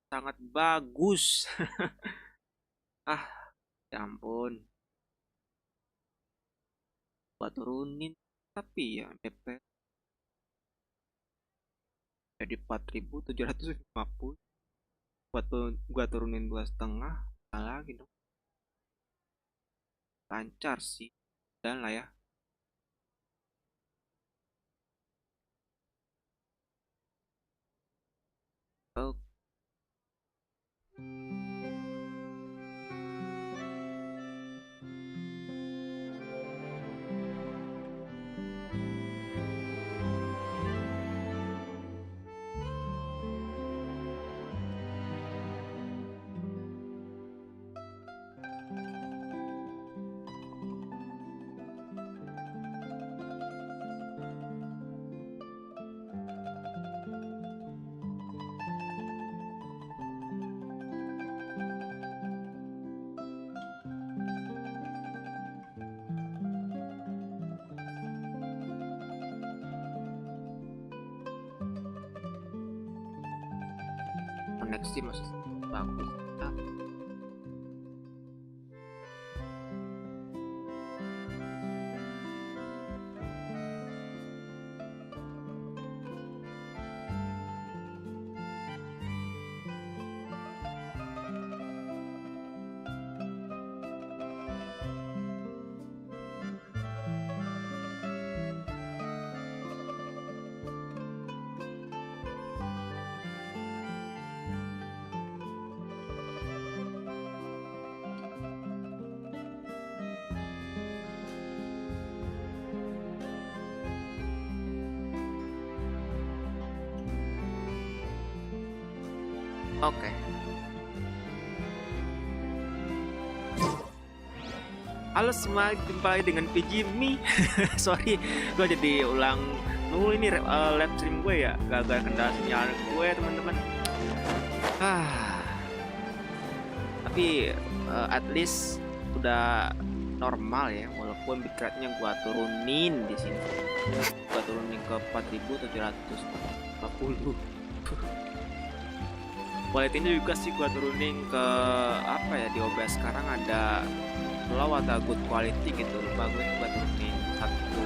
sangat bagus. Ah, ya ampun. Gua turunin tapi ya DP jadi 4.750. Gua turunin 2,5. Salah lagi dong. Lancar sih. Dan lah ya. Oke. Koneksi masih bagus. Oke. Halo semua, jumpa lagi dengan FiziMeds. Sorry, gue jadi ulang dulu ini live stream gue ya, gagal kendala sinyal gue teman-teman. Tapi at least udah normal ya, walaupun bitrate-nya gue turunin di sini. Gue turunin ke 4.750. Quality ini juga sih gua turunin ke apa ya, di OBS sekarang ada low atau good quality gitu, lupa gue gua turunin satu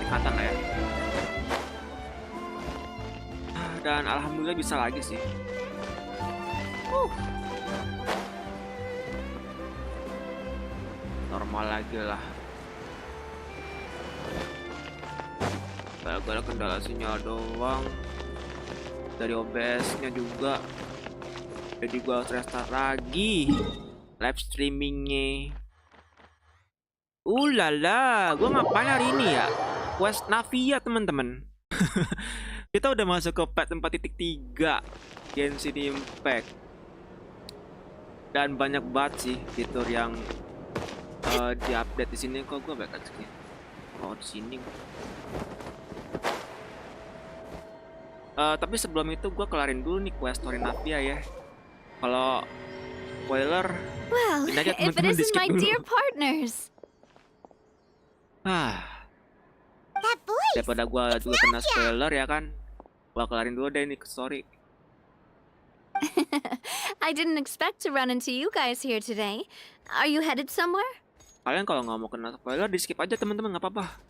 tingkatan lah ya. Dan alhamdulillah bisa lagi sih. Normal lagi lah. Gara-gara kendala sinyal doang. Dari OBS-nya juga, jadi gua harus restart lagi live streamingnya. Lala, gua ngapain hari ini ya? Quest Navia teman-teman. Kita udah masuk ke patch 4.3 Genshin Impact, dan banyak banget sih fitur yang diupdate di sini. Kok gua back skin? Oh di sini. Tapi sebelum itu gue kelarin dulu nih quest story Navia ya. Kalau spoiler, well, if it isn't my dear partners. Daripada gue juga kena spoiler ya kan, gue kelarin dulu deh nih story. I didn't expect to run into you guys here today. Are you headed somewhere? Kalian kalau nggak mau kena spoiler, di skip aja teman-teman, nggak apa-apa.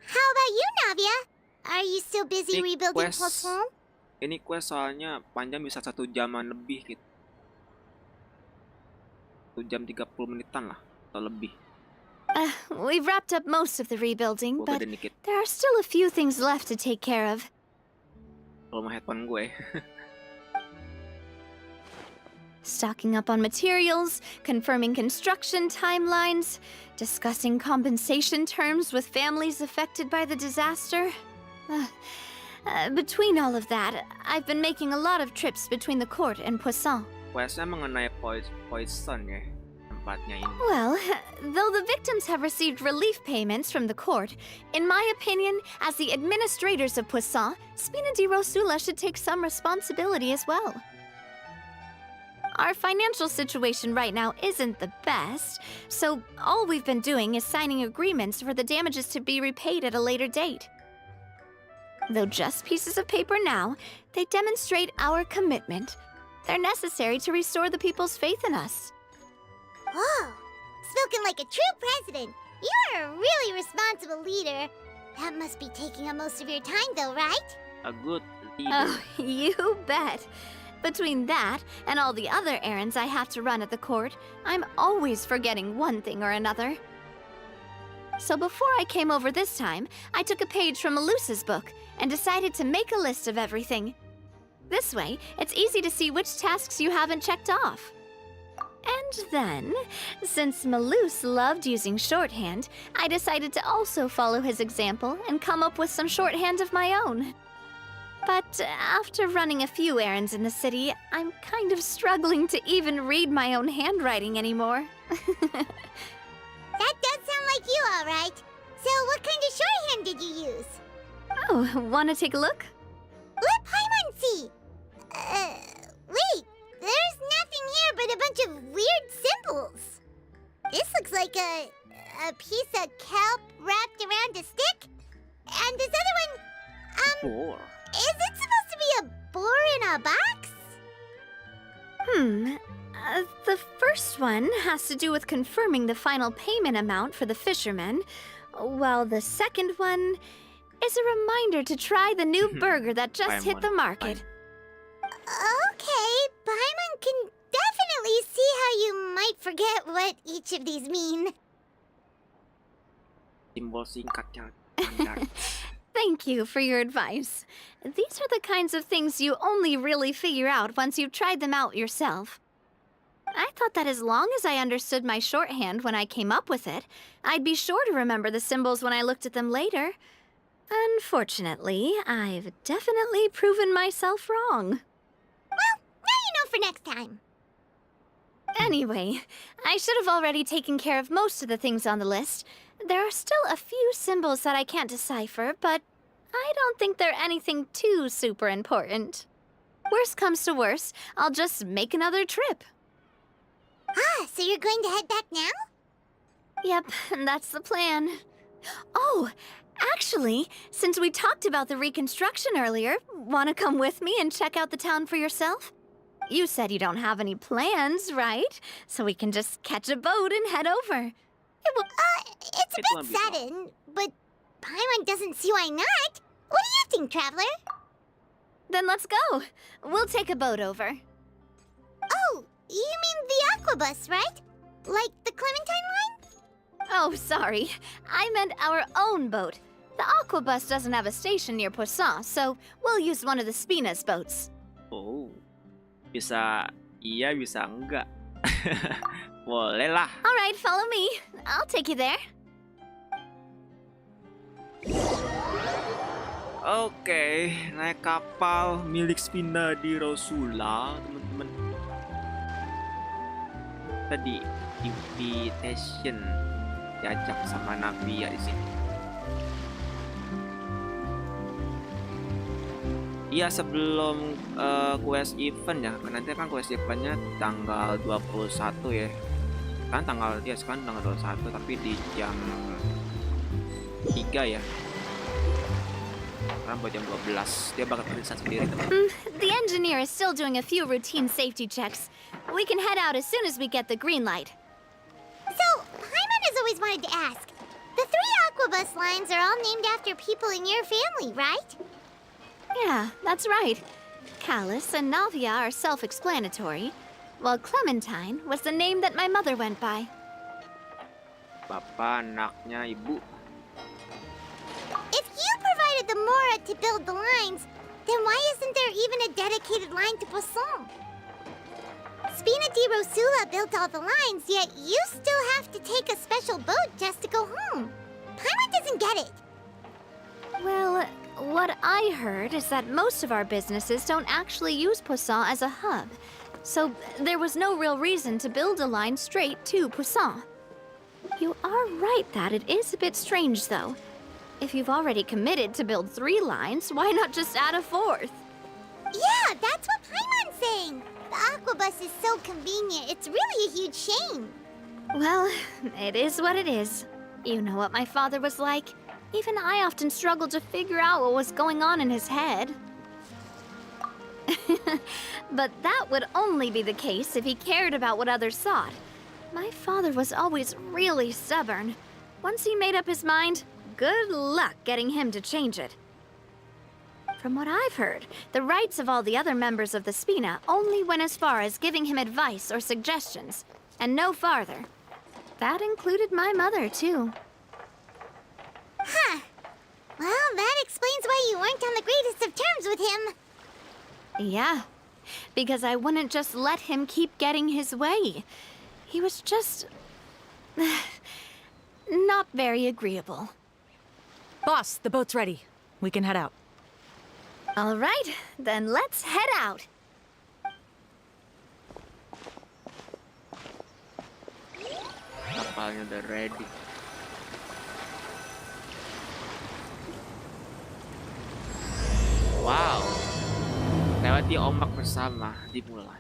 How about you, Navia? Are you still busy rebuilding Poisson? Ini quest soalnya panjang, bisa 1 jaman lebih gitu. 1 jam 30 menitan lah atau lebih. We've wrapped up most of the rebuilding, but there are still a few things left to take care of. Kalau mau headphone gue. Stocking up on materials, confirming construction timelines, discussing compensation terms with families affected by the disaster. Between all of that, I've been making a lot of trips between the court and Poisson. Questnya mengenai Poison ya, tempatnya ini. Well, though the victims have received relief payments from the court, in my opinion, as the administrators of Poisson, Spina di Rosula should take some responsibility as well. Our financial situation right now isn't the best, so all we've been doing is signing agreements for the damages to be repaid at a later date. Though just pieces of paper now, they demonstrate our commitment. They're necessary to restore the people's faith in us. Oh, spoken like a true president. You're a really responsible leader. That must be taking up most of your time, though, right? A good leader. Oh, you bet. Between that and all the other errands I have to run at the court, I'm always forgetting one thing or another. So before I came over this time, I took a page from Melusa's book and decided to make a list of everything. This way, it's easy to see which tasks you haven't checked off. And then, since Melus loved using shorthand, I decided to also follow his example and come up with some shorthand of my own. But after running a few errands in the city, I'm kind of struggling to even read my own handwriting anymore. That does sound like you, all right. So what kind of shorthand did you use? Oh, wanna take a look? Let Paimon see. Wait. There's nothing here but a bunch of weird symbols. This looks like a piece of kelp wrapped around a stick. And this other one, Four. is it supposed to be a boar in a box? The first one has to do with confirming the final payment amount for the fishermen, while the second one is a reminder to try the new burger that just hit the market. Okay, Paimon can definitely see how you might forget what each of these mean. Simbol singkatnya standar. Thank you for your advice. These are the kinds of things you only really figure out once you've tried them out yourself. I thought that as long as I understood my shorthand when I came up with it, I'd be sure to remember the symbols when I looked at them later. Unfortunately, I've definitely proven myself wrong. Well, now you know for next time. Anyway, I should have already taken care of most of the things on the list. There are still a few symbols that I can't decipher, but I don't think they're anything too super important. Worst comes to worst, I'll just make another trip. Ah, so you're going to head back now? Yep, that's the plan. Oh, actually, since we talked about the reconstruction earlier, want to come with me and check out the town for yourself? You said you don't have any plans, right? So we can just catch a boat and head over. It's a won't bit be long. sudden, but Paimon doesn't see why not. What do you think, Traveler? Then let's go. We'll take a boat over. Oh, you mean the Aquabus, right? Like the Clementine line? Oh, sorry. I meant our own boat. The Aquabus doesn't have a station near Poisson, so we'll use one of the Spina's boats. Oh, bisa iya bisa enggak. Boleh lah. All right, follow me. I'll take you there. Oke, naik kapal milik Spina di Rosula, teman-teman. Tadi invitation diajak sama Navia di sini. Iya, sebelum quest event ya. Nanti kan quest eventnya tanggal 21 ya. Kan tanggal 21 tapi di jam 3 ya. Sekarang buat jam 12. Dia bakal periksa sendiri, teman. The engineer is still doing a few routine safety checks. We can head out as soon as we get the green light. So, Paimon has always wanted to ask. The 3 Aquabus lines are all named after people in your family, right? Yeah, that's right. Callus and Navia are self-explanatory, while Clementine was the name that my mother went by. Bapak, anaknya, ibu. If you provided the Mora to build the lines, then why isn't there even a dedicated line to Poisson? Spina di Rosula built all the lines, yet you still have to take a special boat just to go home. Paimon doesn't get it. Well, what I heard is that most of our businesses don't actually use Poisson as a hub, so there was no real reason to build a line straight to Poisson. You are right that it is a bit strange, though. If you've already committed to build 3 lines, why not just add a 4th? Yeah, that's what Paimon's saying. The Aquabus is so convenient, it's really a huge shame. Well, it is what it is. You know what my father was like. Even I often struggled to figure out what was going on in his head. But that would only be the case if he cared about what others thought. My father was always really stubborn. Once he made up his mind, good luck getting him to change it. From what I've heard, the rights of all the other members of the Spina only went as far as giving him advice or suggestions, and no farther. That included my mother, too. Huh. Well, that explains why you weren't on the greatest of terms with him. Yeah, because I wouldn't just let him keep getting his way. He was just... not very agreeable. Boss, the boat's ready. We can head out. All right, then let's head out. Kapalnya udah ready. Wow. Lewati ombak bersama dimulai.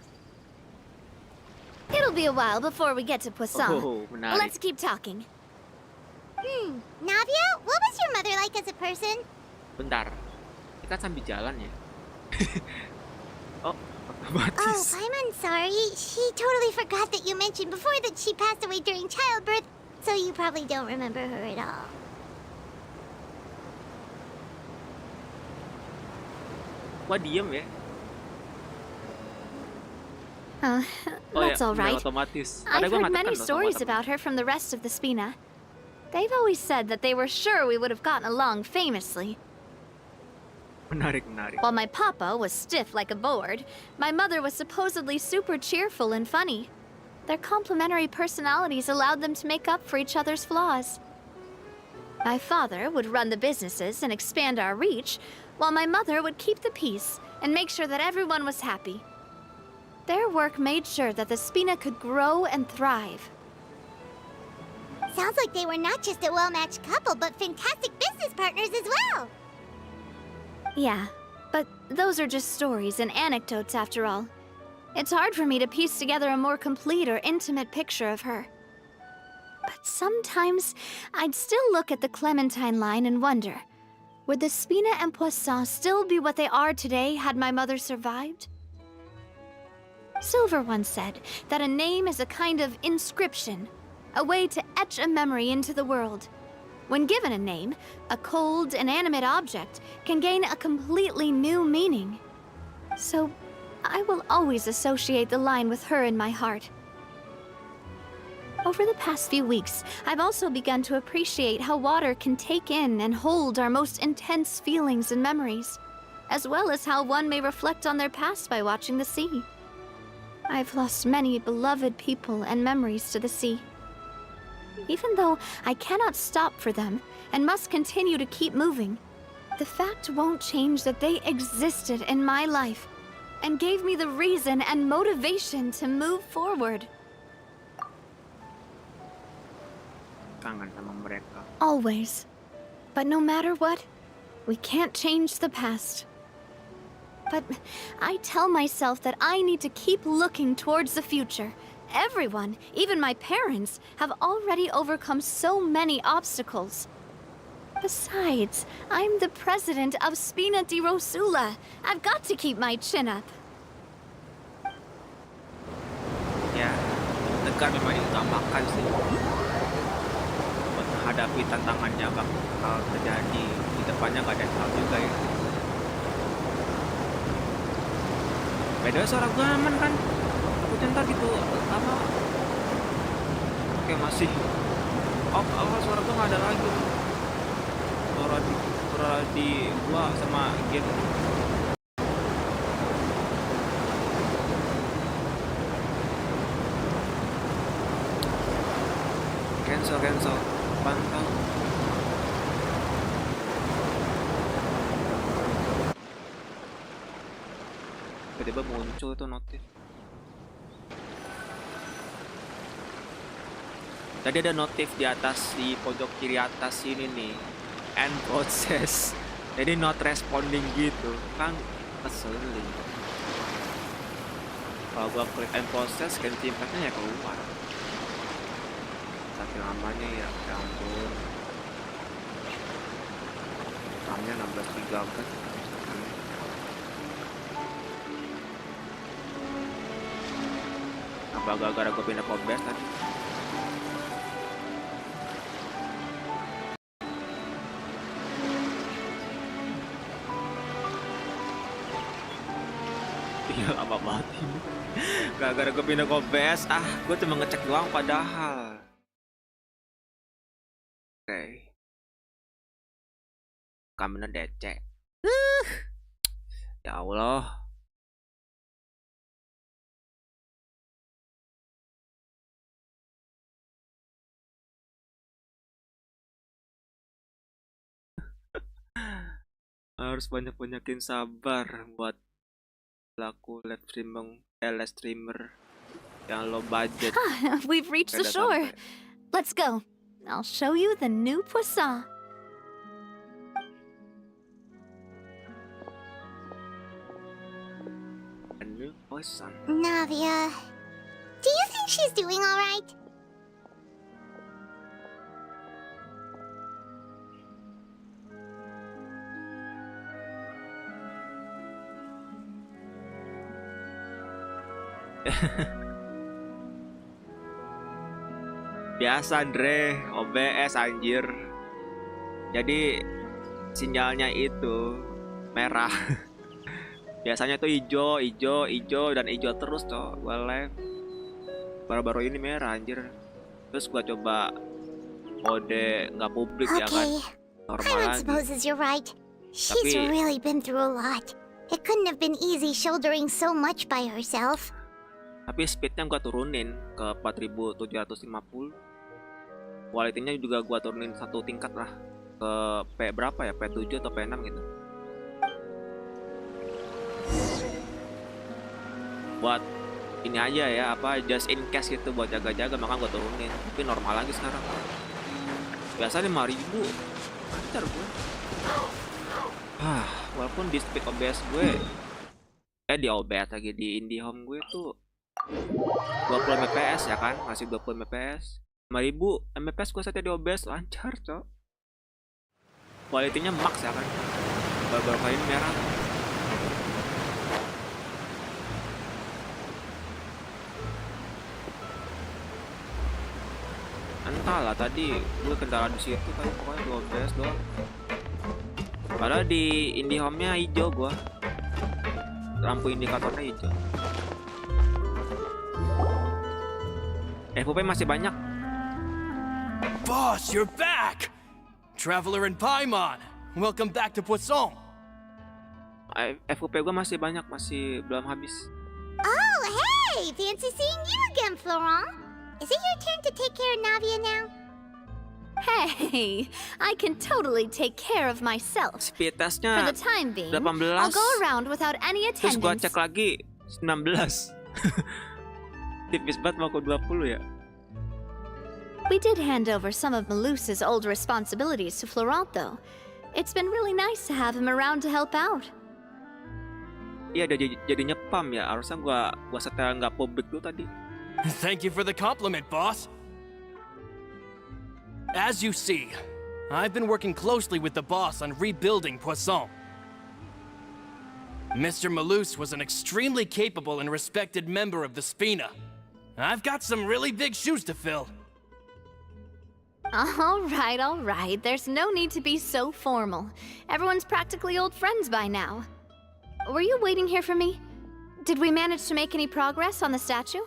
It'll be a while before we get to Poisson. Oh, menarik. Let's keep talking. Navia, what was your mother like as a person? Bentar. Kita sambil jalan ya. Oh, Oh, otomatis. I'm sorry. She totally forgot that you mentioned before that she passed away during childbirth, so you probably don't remember her at all. Wah, diem ya. Uh, Oh that's ya, all right. otomatis. I've Padahal gua heard nggak many tekan loh sama stories temen. about her from the rest of the Spina. They've always said that they were sure we would have gotten along famously. Menarik, menarik. While my papa was stiff like a board, my mother was supposedly super cheerful and funny. Their complementary personalities allowed them to make up for each other's flaws. My father would run the businesses and expand our reach, while my mother would keep the peace and make sure that everyone was happy. Their work made sure that the Spina could grow and thrive. Sounds like they were not just a well-matched couple, but fantastic business partners as well. Yeah, but those are just stories and anecdotes after all. It's hard for me to piece together a more complete or intimate picture of her. But sometimes I'd still look at the Clementine line and wonder, would the Spina and Poisson still be what they are today had my mother survived? Silver once said that a name is a kind of inscription, a way to etch a memory into the world. When given a name, a cold, inanimate object can gain a completely new meaning. So, I will always associate the line with her in my heart. Over the past few weeks, I've also begun to appreciate how water can take in and hold our most intense feelings and memories, as well as how one may reflect on their past by watching the sea. I've lost many beloved people and memories to the sea. Even though I cannot stop for them and must continue to keep moving, the fact won't change that they existed in my life and gave me the reason and motivation to move forward. Kangen sama mereka. Always. But no matter what, we can't change the past. But I tell myself that I need to keep looking towards the future. Everyone, even my parents, have already overcome so many obstacles. Besides, I'm the president of Spina di Rosula. I've got to keep my chin up. Ya, tegar memang diutamakan sih. Buat menghadapi tantangannya bakal terjadi di depannya, nggak ada yang tahu juga ya. Beda suara gue aman kan? Aku ntar gitu apa? Oke masih. Oh, suara gue nggak ada lagi. Suara di gua sama game. Cancel. Pantau. Tiba-tiba muncul tuh notif. Tadi ada notif di atas, di pojok kiri atas ini nih, end process. Jadi not responding gitu, kan keselin. Kalau gua klik end process, Genshin Impact-nya ya keluar. Saking lamanya ya, ampun. RAM-nya 16 GB. Apa gara-gara gue pindah ke OBS tadi? Iya lama banget ini. Gara-gara gue pindah ke OBS, gue cuma ngecek doang padahal. Oke. Kameranya DC. Ya Allah. Harus banyak-banyakin sabar buat pelaku live streamer yang low budget. We've reached the Udah shore. sampai. Let's go. I'll show you the new poisson. A new poison. Navia, do you think she's doing all right? Biasa Andre, OBS anjir. Jadi sinyalnya itu merah. Biasanya tuh hijau dan hijau terus cok. Gua live. Baru-baru ini merah anjir. Terus gua coba mode nggak publik ya kan. Okay, Normal Pirate lagi. supposes you're right. She's Tapi- really been through a lot. It couldn't have been easy shouldering so much by herself. Tapi speednya gua turunin ke 4750. Quality-nya juga gua turunin satu tingkat lah. Ke P berapa ya? P7 atau P6 gitu. Buat ini aja ya, apa just in case gitu, buat jaga-jaga, maka gua turunin. Tapi normal lagi sekarang. Biasa 5000. Lancar gue. Walaupun di speed OBS gue di OBS lagi di IndiHome gue tuh 20 Mbps ya kan, masih 20 Mbps. 5000 Mbps gue saja di OBS lancar, cok. Kualitinya max ya kan. Baru-baru kali ini merah. Entahlah tadi gue kendala di situ kan, pokoknya di OBS doang. Padahal di IndiHome-nya hijau gua. Lampu indikatornya hijau. FOP masih banyak. Boss, you're back! Traveler and Paimon, welcome back to Poisson. FOP gua masih banyak, masih belum habis. Oh, hey! Fancy seeing you again, Florent. Is it your turn to take care of Navia now? Hey, I can totally take care of myself. Speed For testnya the time being, 18. I'll go around without any Terus gua attendance. cek lagi 19. Tipis banget mau ke 20 ya. We did hand over some of Malus's old responsibilities to Florent, though. It's been really nice to have him around to help out. Iya udah jadi nyepam ya. Harusnya gua setel nggak publik dulu tadi. Thank you for the compliment, boss. As you see, I've been working closely with the boss on rebuilding Poisson. Mr. Malus was an extremely capable and respected member of the Spina. I've got some really big shoes to fill. All right. There's no need to be so formal. Everyone's practically old friends by now. Were you waiting here for me? Did we manage to make any progress on the statue?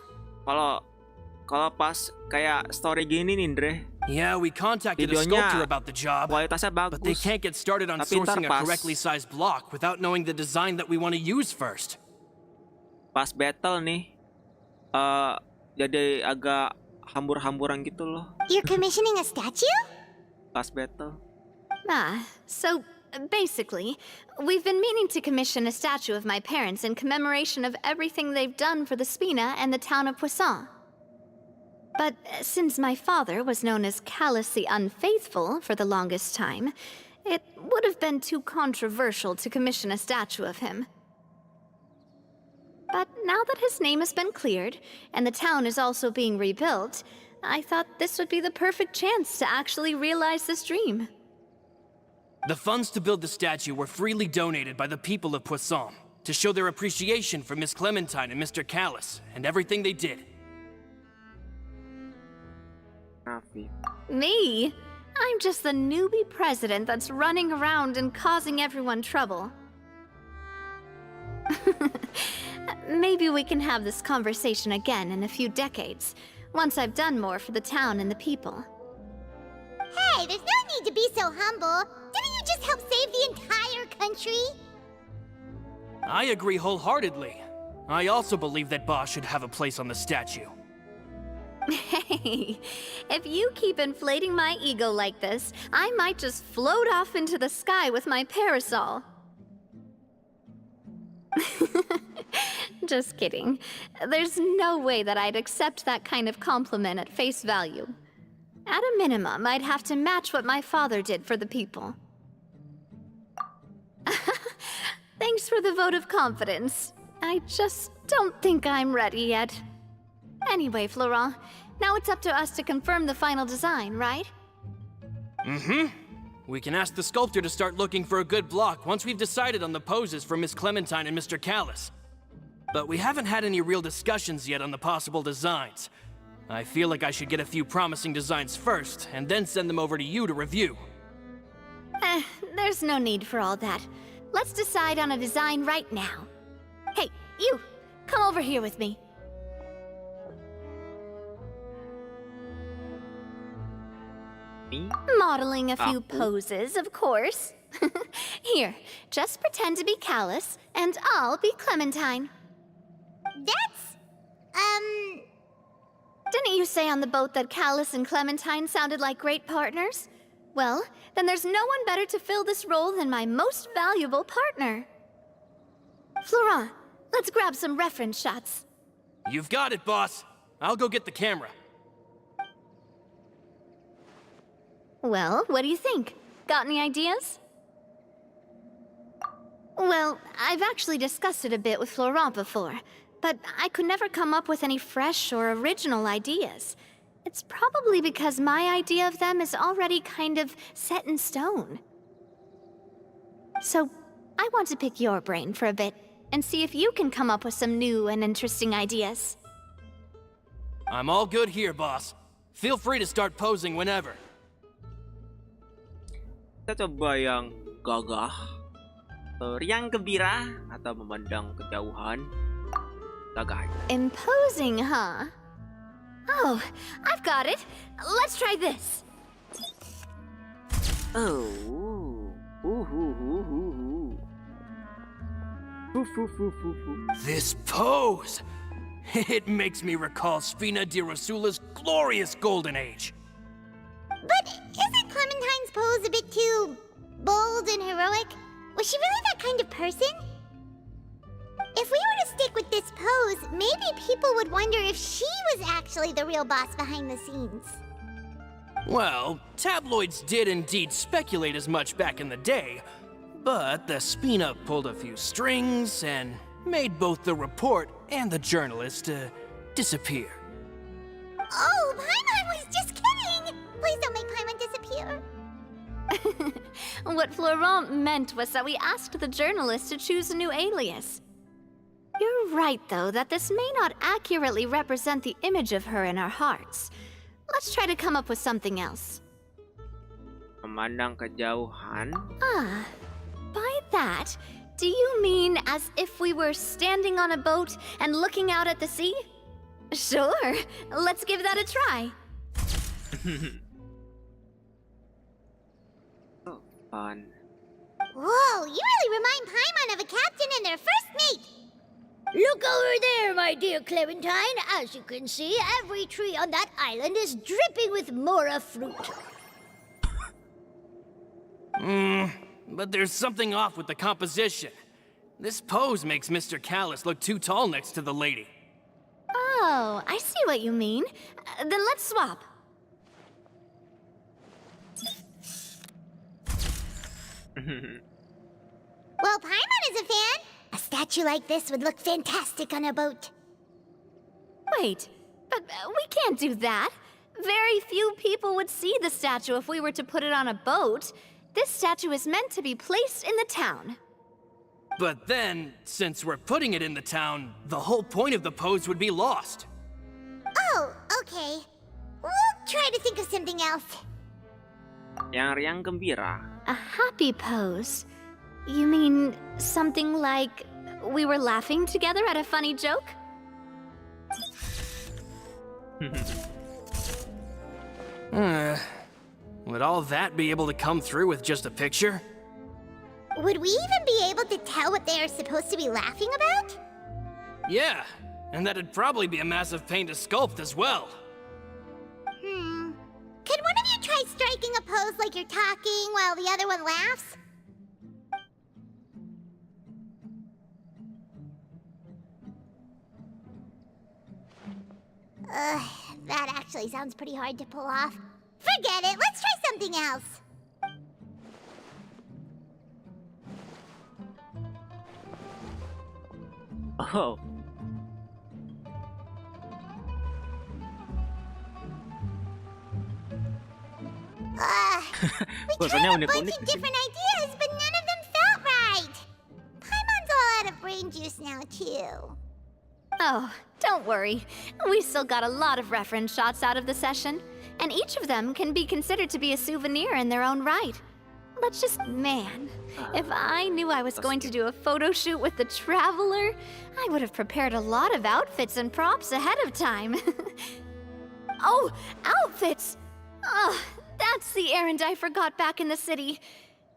Kalau pas kayak story gini nih, Andre, Yeah, we contacted a Videonya sculptor about the job, kualitasnya but they bagus. can't get started on Tapi ntar sourcing a pas- correctly sized block without knowing the design that we want to use first. Pas battle nih, jadi agak hambur-hamburan gitu loh. You're commissioning a statue? Pas battle. So basically, we've been meaning to commission a statue of my parents in commemoration of everything they've done for the Spina and the town of Poisson. But since my father was known as callously unfaithful for the longest time, it would have been too controversial to commission a statue of him. But now that his name has been cleared, and the town is also being rebuilt, I thought this would be the perfect chance to actually realize this dream. The funds to build the statue were freely donated by the people of Poisson to show their appreciation for Miss Clementine and Mr. Callis and everything they did. Navi. Me? I'm just the newbie president that's running around and causing everyone trouble. Maybe we can have this conversation again in a few decades, once I've done more for the town and the people. Hey, there's no need to be so humble. Didn't you just help save the entire country? I agree wholeheartedly. I also believe that Boss should have a place on the statue. Hey, if you keep inflating my ego like this, I might just float off into the sky with my parasol. Just kidding. There's no way that I'd accept that kind of compliment at face value. At a minimum, I'd have to match what my father did for the people. Thanks for the vote of confidence. I just don't think I'm ready yet. Anyway, Florent, now it's up to us to confirm the final design, right? Mm-hmm. We can ask the sculptor to start looking for a good block once we've decided on the poses for Miss Clementine and Mr. Callis. But we haven't had any real discussions yet on the possible designs. I feel like I should get a few promising designs first, and then send them over to you to review. There's no need for all that. Let's decide on a design right now. Hey, you! Come over here with me. Me? Modeling a few Aku? poses, of course. Here, just pretend to be Callis, and I'll be Clementine. That's... Didn't you say on the boat that Callis and Clementine sounded like great partners? Well, then there's no one better to fill this role than my most valuable partner. Florent, let's grab some reference shots. You've got it, boss. I'll go get the camera. Well, what do you think? Got any ideas? Well, I've actually discussed it a bit with Florent before, but I could never come up with any fresh or original ideas. It's probably because my idea of them is already kind of set in stone. So, I want to pick your brain for a bit, and see if you can come up with some new and interesting ideas. I'm all good here, boss. Feel free to start posing whenever. Kita coba yang gagah, riang gembira, atau memandang kejauhan. Gagah. Imposing, huh? Oh, I've got it. Let's try this. Oh. This pose! It makes me recall Spina di Rosula's glorious golden age. But isn't Clementine's pose a bit too bold and heroic? Was she really that kind of person? If we were to stick with this pose, maybe people would wonder if she was actually the real boss behind the scenes. Well, tabloids did indeed speculate as much back in the day, but the Spina pulled a few strings and made both the report and the journalist disappear. Oh, Paimon was just kidding! Please don't make Paimon disappear. What Florent meant was that we asked the journalist to choose a new alias. You're right, though, that this may not accurately represent the image of her in our hearts. Let's try to come up with something else. Memandang kejauhan. Ah, by that, do you mean as if we were standing on a boat and looking out at the sea? Sure, let's give that a try. Oh, fun. Whoa, you really remind Paimon of a captain and their first mate! Look over there, my dear Clementine. As you can see, every tree on that island is dripping with mora fruit. But there's something off with the composition. This pose makes Mr. Callis look too tall next to the lady. Oh, I see what you mean. Then let's swap. Well, Paimon is a fan. A statue like this would look fantastic on a boat. Wait, but we can't do that. Very few people would see the statue if we were to put it on a boat. This statue is meant to be placed in the town. But then, since we're putting it in the town, the whole point of the pose would be lost. Oh, okay. We'll try to think of something else. Yang riang gembira. A happy pose? You mean something like we were laughing together at a funny joke? Would all that be able to come through with just a picture? Would we even be able to tell what they are supposed to be laughing about? Yeah, and that'd probably be a massive pain to sculpt as well. Could one of you try striking a pose like you're talking while the other one laughs? That actually sounds pretty hard to pull off. Forget it, let's try something else. Oh. We tried Bahasanya a bunch unik-unik of di sini. different ideas, but none of them felt right. Paimon's all out of brain juice now, too. Oh, don't worry. We still got a lot of reference shots out of the session, and each of them can be considered to be a souvenir in their own right. Let's just, man, if I knew I was going to do a photo shoot with the Traveler, I would have prepared a lot of outfits and props ahead of time. Oh, outfits! Oh, that's the errand I forgot back in the city.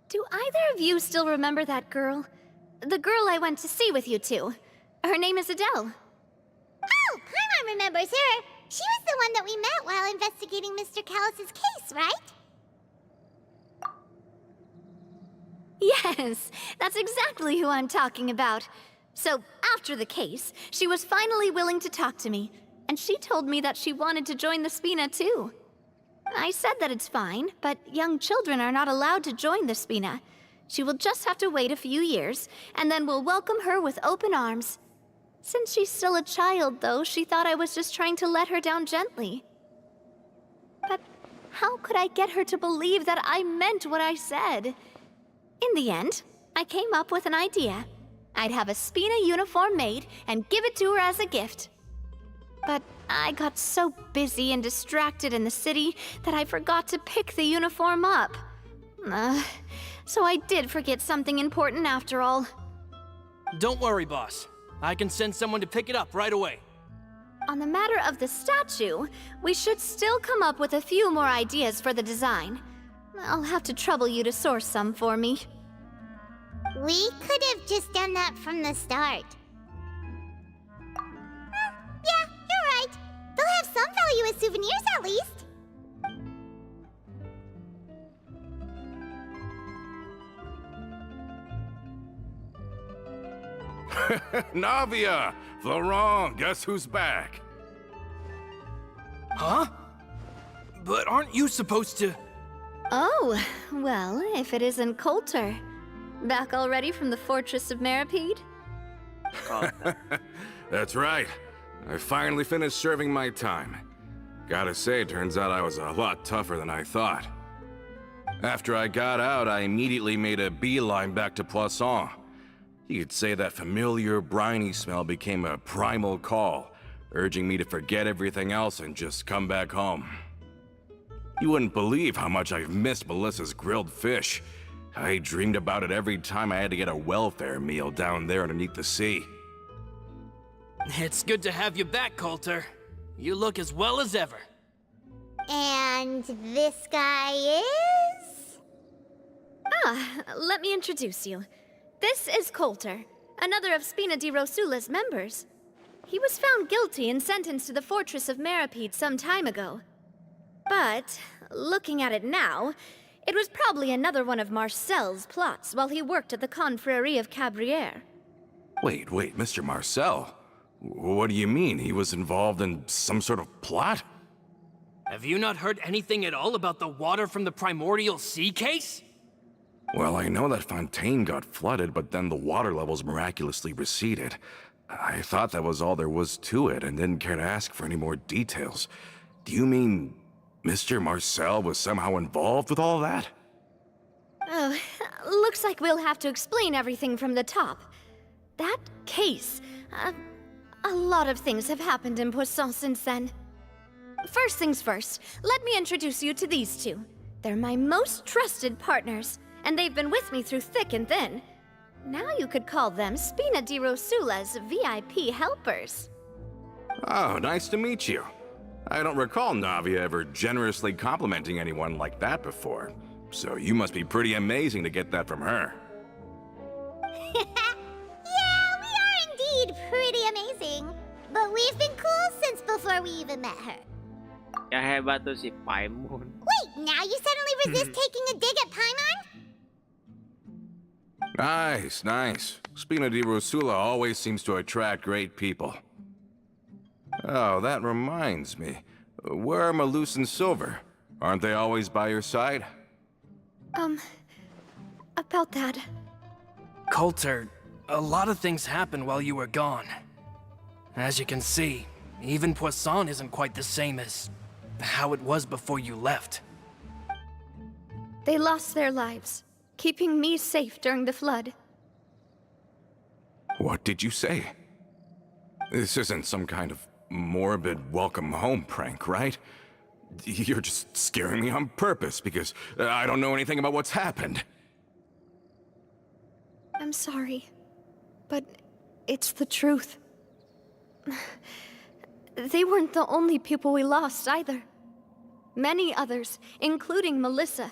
Do either of you still remember that girl? The girl I went to see with you two. Her name is Adele. Oh, Paimon remembers her. She was the one that we met while investigating Mr. Callus's case, right? Yes, that's exactly who I'm talking about. So, after the case, she was finally willing to talk to me, and she told me that she wanted to join the Spina too. I said that it's fine, but young children are not allowed to join the Spina. She will just have to wait a few years, and then we'll welcome her with open arms. Since she's still a child, though, she thought I was just trying to let her down gently. But how could I get her to believe that I meant what I said? In the end, I came up with an idea. I'd have a Spina uniform made and give it to her as a gift. But I got so busy and distracted in the city that I forgot to pick the uniform up. So I did forget something important after all. Don't worry, boss. I can send someone to pick it up right away. On the matter of the statue, we should still come up with a few more ideas for the design. I'll have to trouble you to source some for me. We could have just done that from the start. Yeah, you're right. They'll have some value as souvenirs at least. Navia! Florent, guess who's back? Huh? But aren't you supposed to... Oh, well, if it isn't Coulter. Back already from the Fortress of Meripede? That's right. I finally finished serving my time. Gotta say, turns out I was a lot tougher than I thought. After I got out, I immediately made a beeline back to Poisson. You could say that familiar, briny smell became a primal call, urging me to forget everything else and just come back home. You wouldn't believe how much I've missed Melissa's grilled fish. I dreamed about it every time I had to get a welfare meal down there underneath the sea. It's good to have you back, Coulter. You look as well as ever. And this guy is? Let me introduce you. This is Coulter, another of Spina di Rosula's members. He was found guilty and sentenced to the Fortress of Meripede some time ago. But, looking at it now, it was probably another one of Marcel's plots while he worked at the Confrérie of Cabrières. Wait, Mr. Marcel? What do you mean? He was involved in some sort of plot? Have you not heard anything at all about the water from the primordial sea case? Well, I know that Fontaine got flooded, but then the water levels miraculously receded. I thought that was all there was to it and didn't care to ask for any more details. Do you mean Mr. Marcel was somehow involved with all that? Oh, looks like we'll have to explain everything from the top. That case, a lot of things have happened in Poisson since then. First things first, let me introduce you to these two. They're my most trusted partners, and they've been with me through thick and thin. Now you could call them Spina di Rosula's VIP helpers. Oh, nice to meet you. I don't recall Navia ever generously complimenting anyone like that before, so you must be pretty amazing to get that from her. Yeah, we are indeed pretty amazing. But we've been cool since before we even met her. Ya hebat tuh si Paimon. Wait, now you suddenly resist taking a dig at Paimon? Nice, nice. Spina di Rosula always seems to attract great people. Oh, that reminds me. Where are Malus and Silver? Aren't they always by your side? About that. Coulter, a lot of things happened while you were gone. As you can see, even Poisson isn't quite the same as how it was before you left. They lost their lives, keeping me safe during the flood. What did you say? This isn't some kind of morbid welcome home prank, right? You're just scaring me on purpose because I don't know anything about what's happened. I'm sorry, but it's the truth. They weren't the only people we lost either. Many others, including Melissa,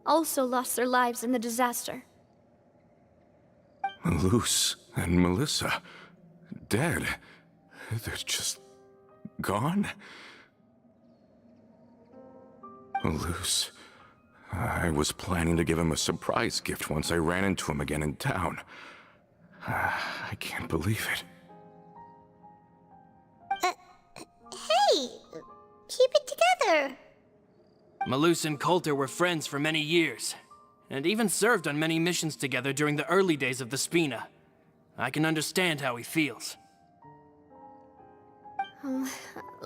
also lost their lives in the disaster. Malus and Melissa, dead. They're just gone? Malus. I was planning to give him a surprise gift once I ran into him again in town. I can't believe it. Hey, keep it together. Malus and Coulter were friends for many years, and even served on many missions together during the early days of the Spina. I can understand how he feels. Oh,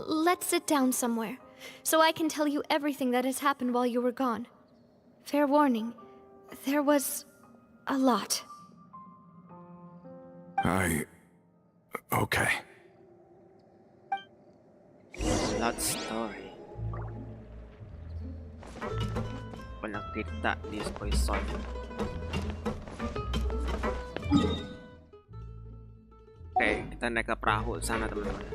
let's sit down somewhere, so I can tell you everything that has happened while you were gone. Fair warning, there was a lot. Okay. Love story. Banyak cerita di Poisson. Oke, kita naik ke perahu sana teman-teman.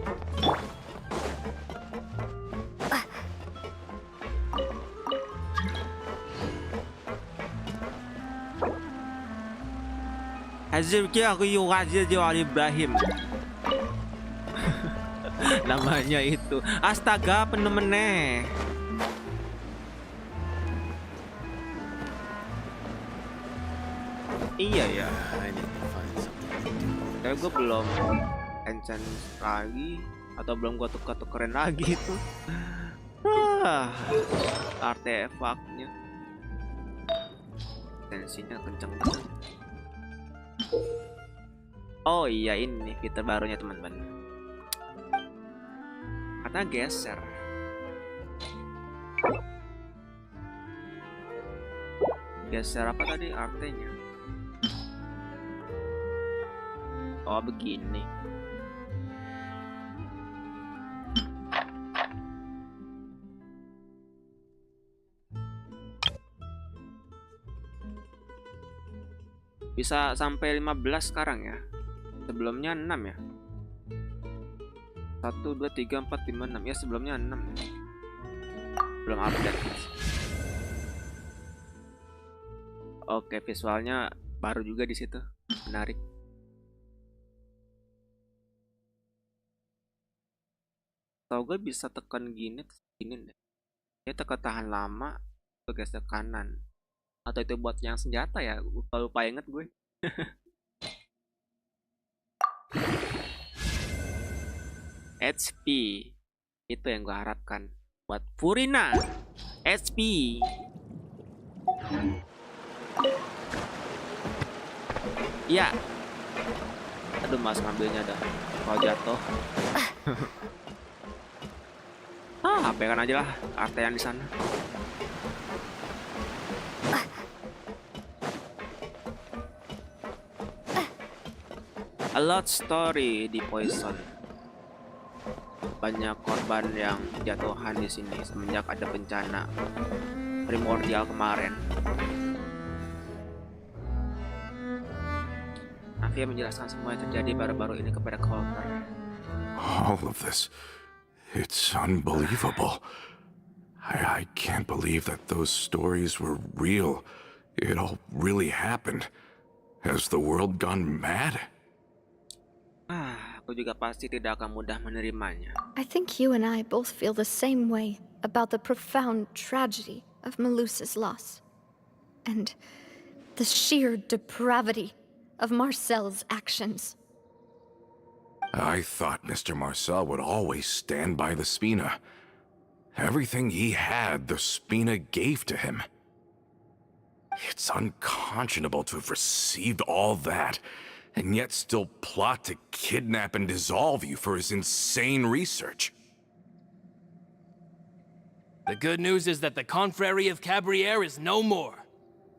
Hazir kia aku Hazir Jawa Ibrahim. Namanya itu. Astaga, penemeneh. Iya ya. Kayak gue belum enchant lagi atau belum gue tukerin lagi itu. Artefaknya. Tensinya kenceng banget. Oh iya, ini fitur barunya teman-teman. Kata geser. Geser apa tadi artinya? Oh begini. Bisa sampai 15 sekarang ya. Sebelumnya 6 ya. 1, 2, 3, 4, 5, 6. Ya sebelumnya 6. Belum update. Oke, visualnya baru juga di situ. Menarik. Tau gue bisa tekan gini deh. Ya tekan tahan lama, geser kanan. Atau itu buat yang senjata ya, lupa inget gue. HP itu yang gue harapkan buat Furina. HP. Ya. Aduh, mas ngambilnya dah. Kalau jatuh. HP kan aja lah, arti yang di sana. A lot story di Poison. Banyak korban yang jatuhan di sini semenjak ada bencana primordial kemarin. Navia menjelaskan semua yang terjadi baru-baru ini kepada Colter. All of this, it's unbelievable. I can't believe that those stories were real. It all really happened. Has the world gone mad? Aku juga pasti tidak akan mudah menerimanya. I think you and I both feel the same way about the profound tragedy of Melusa's loss. And the sheer depravity of Marcel's actions. I thought Mr. Marcel would always stand by the Spina. Everything he had, the Spina gave to him. It's unconscionable to have received all that, and yet still plot to kidnap and dissolve you for his insane research. The good news is that the Confrérie of Cabriere is no more.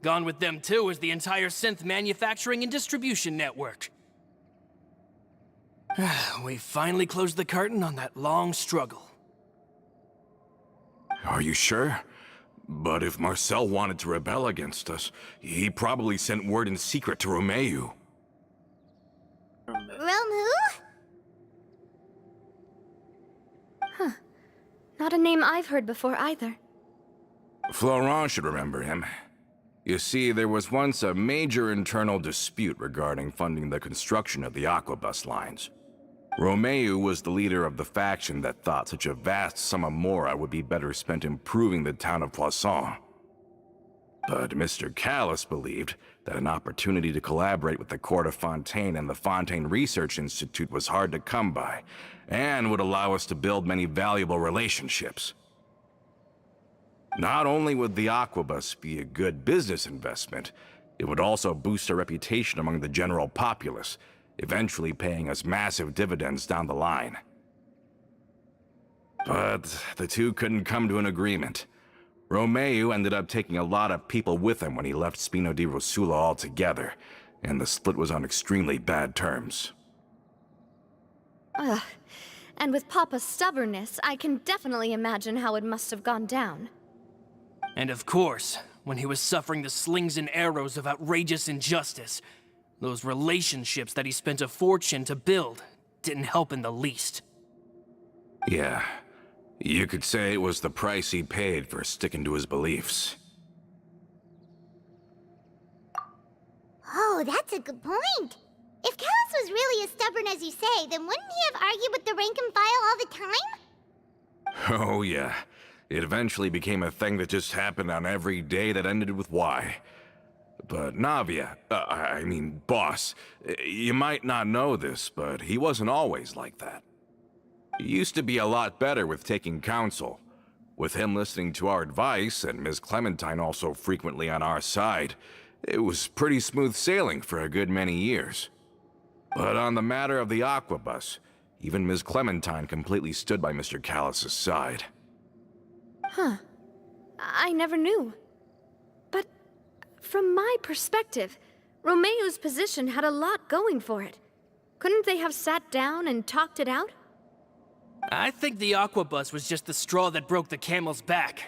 Gone with them too is the entire synth manufacturing and distribution network. We finally closed the curtain on that long struggle. Are you sure? But if Marcel wanted to rebel against us, he probably sent word in secret to Romeu. Realm who? Not a name I've heard before either. Florent should remember him. You see, there was once a major internal dispute regarding funding the construction of the Aquabus lines. Romeu was the leader of the faction that thought such a vast sum of mora would be better spent improving the town of Poisson. But Mr. Callis believed that an opportunity to collaborate with the court of Fontaine and the Fontaine Research Institute was hard to come by, and would allow us to build many valuable relationships. Not only would the Aquabus be a good business investment, it would also boost our reputation among the general populace, eventually paying us massive dividends down the line. But the two couldn't come to an agreement. Romeu ended up taking a lot of people with him when he left Spino di Rosula altogether, and the split was on extremely bad terms. Ugh. And with Papa's stubbornness, I can definitely imagine how it must have gone down. And of course, when he was suffering the slings and arrows of outrageous injustice, those relationships that he spent a fortune to build didn't help in the least. Yeah, you could say it was the price he paid for sticking to his beliefs. Oh, that's a good point. If Callis was really as stubborn as you say, then wouldn't he have argued with the rank and file all the time? Oh yeah, it eventually became a thing that just happened on every day that ended with Y. But Navia, boss, you might not know this, but he wasn't always like that. He used to be a lot better with taking counsel. With him listening to our advice, and Ms. Clementine also frequently on our side, it was pretty smooth sailing for a good many years. But on the matter of the Aquabus, even Ms. Clementine completely stood by Mr. Callis' side. Huh. I never knew. But from my perspective, Romeu's position had a lot going for it. Couldn't they have sat down and talked it out? I think the Aquabus was just the straw that broke the camel's back.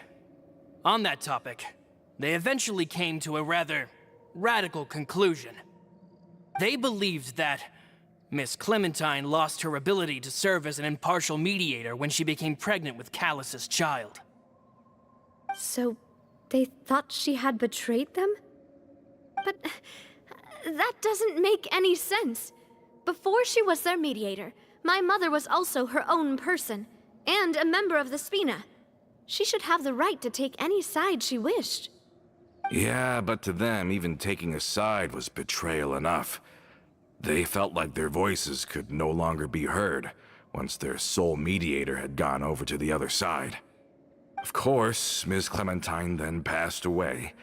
On that topic, they eventually came to a rather radical conclusion. They believed that Miss Clementine lost her ability to serve as an impartial mediator when she became pregnant with Callus's child. So, they thought she had betrayed them? But that doesn't make any sense. Before she was their mediator, my mother was also her own person, and a member of the Spina. She should have the right to take any side she wished. Yeah, but to them, even taking a side was betrayal enough. They felt like their voices could no longer be heard once their sole mediator had gone over to the other side. Of course, Ms. Clementine then passed away,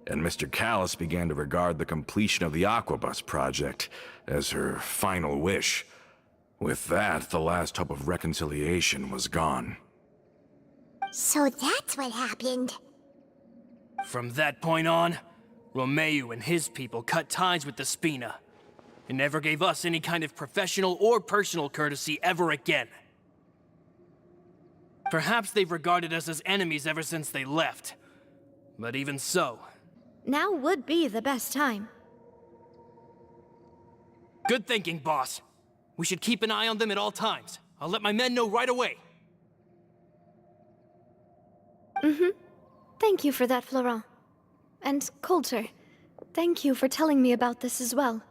and Mr. Callis began to regard the completion of the Aquabus project as her final wish. With that, the last hope of reconciliation was gone. So that's what happened. From that point on, Romeu and his people cut ties with the Spina. and never gave us any kind of professional or personal courtesy ever again. Perhaps they've regarded us as enemies ever since they left. But even so... Now would be the best time. Good thinking, boss. We should keep an eye on them at all times. I'll let my men know right away. Thank you for that, Florent. And Coulter, thank you for telling me about this as well.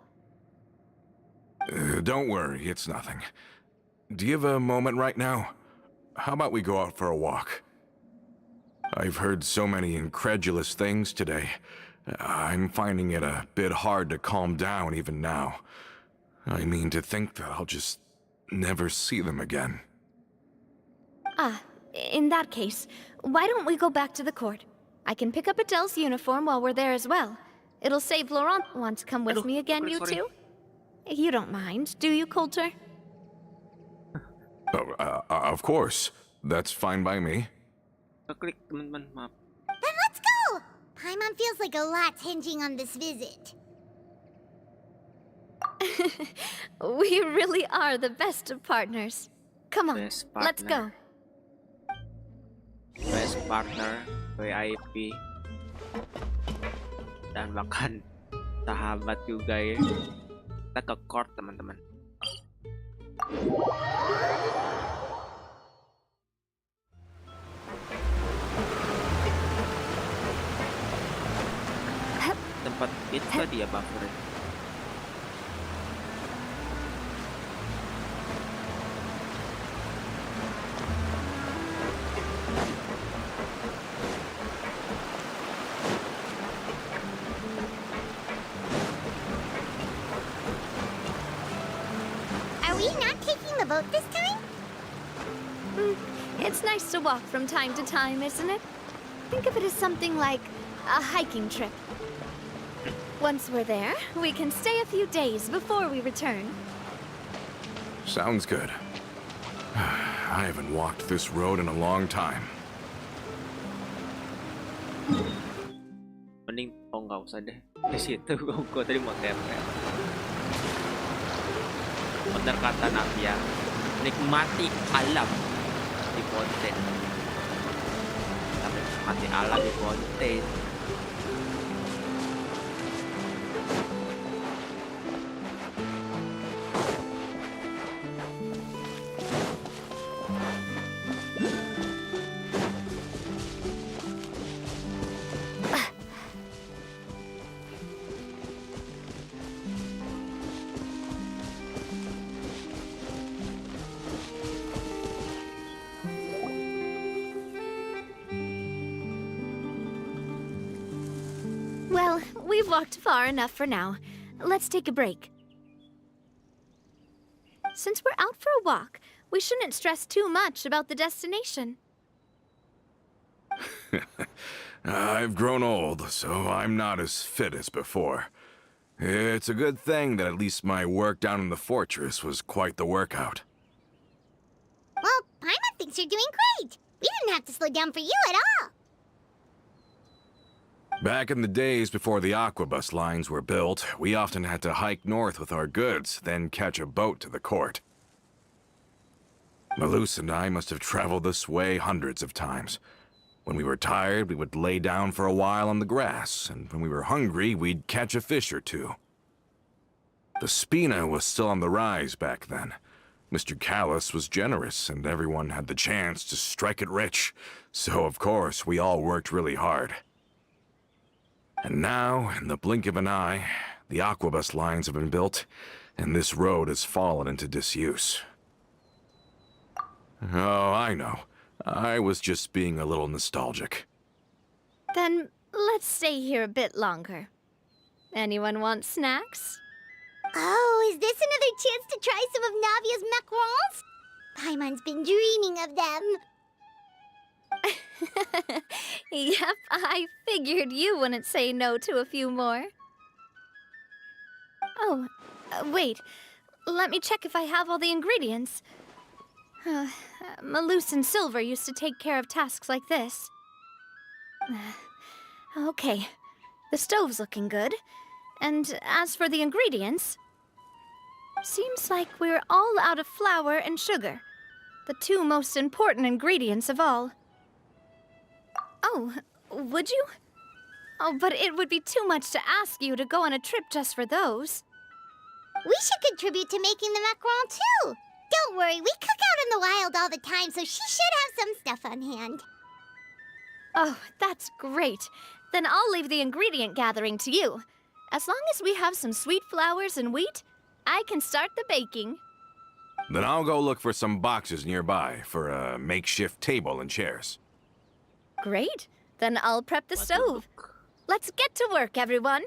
Don't worry, it's nothing. Do you have a moment right now? How about we go out for a walk? I've heard so many incredulous things today. I'm finding it a bit hard to calm down even now. I mean, to think that I'll just never see them again. In that case, why don't we go back to the court? I can pick up Adele's uniform while we're there as well. It'll save Laurent want to come with me again, you two? You don't mind, do you, Coulter? Of course. That's fine by me. Klik teman-teman, maaf. Then let's go! Paimon feels like a lot's hinging on this visit. We really are the best of partners. Come on, Best let's go. Best partner, VIP, dan bahkan sahabat juga ya. Kita ke court teman-teman. Tempat itu tadi ya buffer. Are we not taking the boat this time? It's nice to walk from time to time, isn't it? Think of it as something like a hiking trip. Once we're there, we can stay a few days before we return. Sounds good. I haven't walked this road in a long time. Mending nggak usah deh. Di situ gua tadi mau tempel. Bener kata Navia, nikmati alam di konten. Nikmati alam di konten. Well, we've walked far enough for now. Let's take a break. Since we're out for a walk, we shouldn't stress too much about the destination. I've grown old, so I'm not as fit as before. It's a good thing that at least my work down in the fortress was quite the workout. Well, Paimon thinks you're doing great. We didn't have to slow down for you at all. Back in the days before the aquabus lines were built, we often had to hike north with our goods, then catch a boat to the court. Malus and I must have traveled this way hundreds of times. When we were tired, we would lay down for a while on the grass, and when we were hungry, we'd catch a fish or two. The spina was still on the rise back then. Mr. Callis was generous, and everyone had the chance to strike it rich, so of course we all worked really hard. And now, in the blink of an eye, the aquabus lines have been built, and this road has fallen into disuse. Oh, I know. I was just being a little nostalgic. Then let's stay here a bit longer. Anyone want snacks? Oh, is this another chance to try some of Navia's macarons? Paimon's been dreaming of them. Yep, I figured you wouldn't say no to a few more. Oh, wait. Let me check if I have all the ingredients. Malus and Silver used to take care of tasks like this. Okay, the stove's looking good. And as for the ingredients, Seems like we're all out of flour and sugar, the two most important ingredients of all. Oh, would you? Oh, but it would be too much to ask you to go on a trip just for those. We should contribute to making the macaron too. Don't worry, we cook out in the wild all the time, so she should have some stuff on hand. Oh, that's great. Then I'll leave the ingredient gathering to you. As long as we have some sweet flours and wheat, I can start the baking. Then I'll go look for some boxes nearby for a makeshift table and chairs. Great. Then I'll prep the stove. Let's get to work, everyone.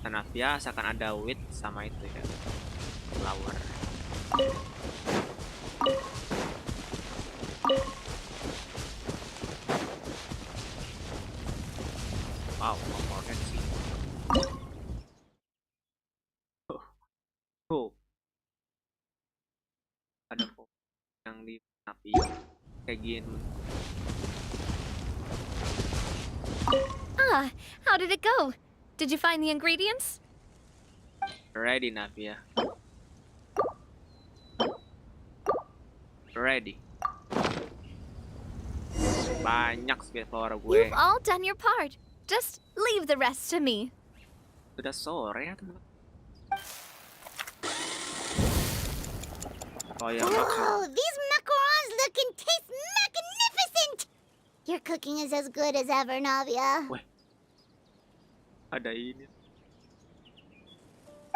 Navia akan ada wheat sama itu ya, flour. Wow, komponen sih. Oh. Ada yang di Navia kayak gini. Ah, how did it go? Did you find the ingredients? Ready, Navia. Ready. Banyak sweet flower gue. You've all done your part. Just leave the rest to me. Sudah sore ya, teman. Oh ya, Whoa, these macarons look and taste magnificent! Your cooking is as good as ever, Navia. Weh, ada ini.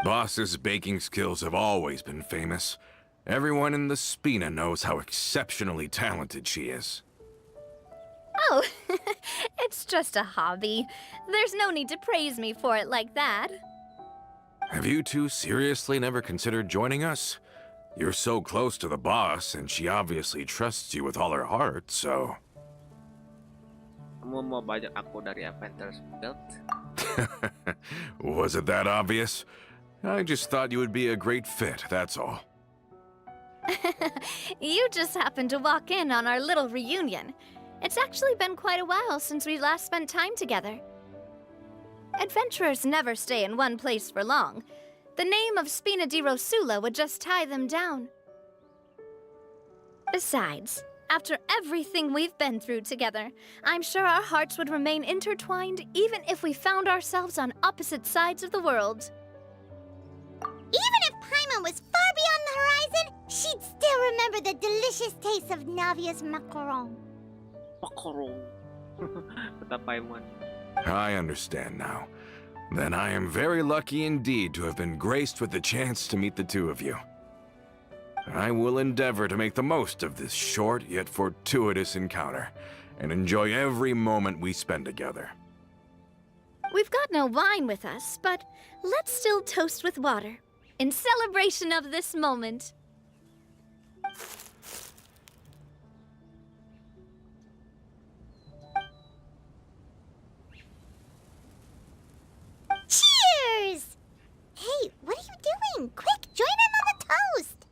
Boss's baking skills have always been famous. Everyone in the Spina knows how exceptionally talented she is. Oh, it's just a hobby. There's no need to praise me for it like that. Have you two seriously never considered joining us? You're so close to the boss, and she obviously trusts you with all her heart, so... Kamu mau bajak aku dari Avengers Guild? Was it that obvious? I just thought you would be a great fit, that's all. You just happened to walk in on our little reunion. It's actually been quite a while since we last spent time together. Adventurers never stay in one place for long. The name of Spina di Rosula would just tie them down. Besides, after everything we've been through together, I'm sure our hearts would remain intertwined even if we found ourselves on opposite sides of the world. Even if Paimon was far beyond the horizon, she'd still remember the delicious taste of Navia's macaron. Macaron. Kata Paimon. I understand now. Then I am very lucky indeed to have been graced with the chance to meet the two of you. I will endeavor to make the most of this short yet fortuitous encounter, and enjoy every moment we spend together. We've got no wine with us, but let's still toast with water, in celebration of this moment. Cheers! Hey, what are you doing? Quick, join in on the toast!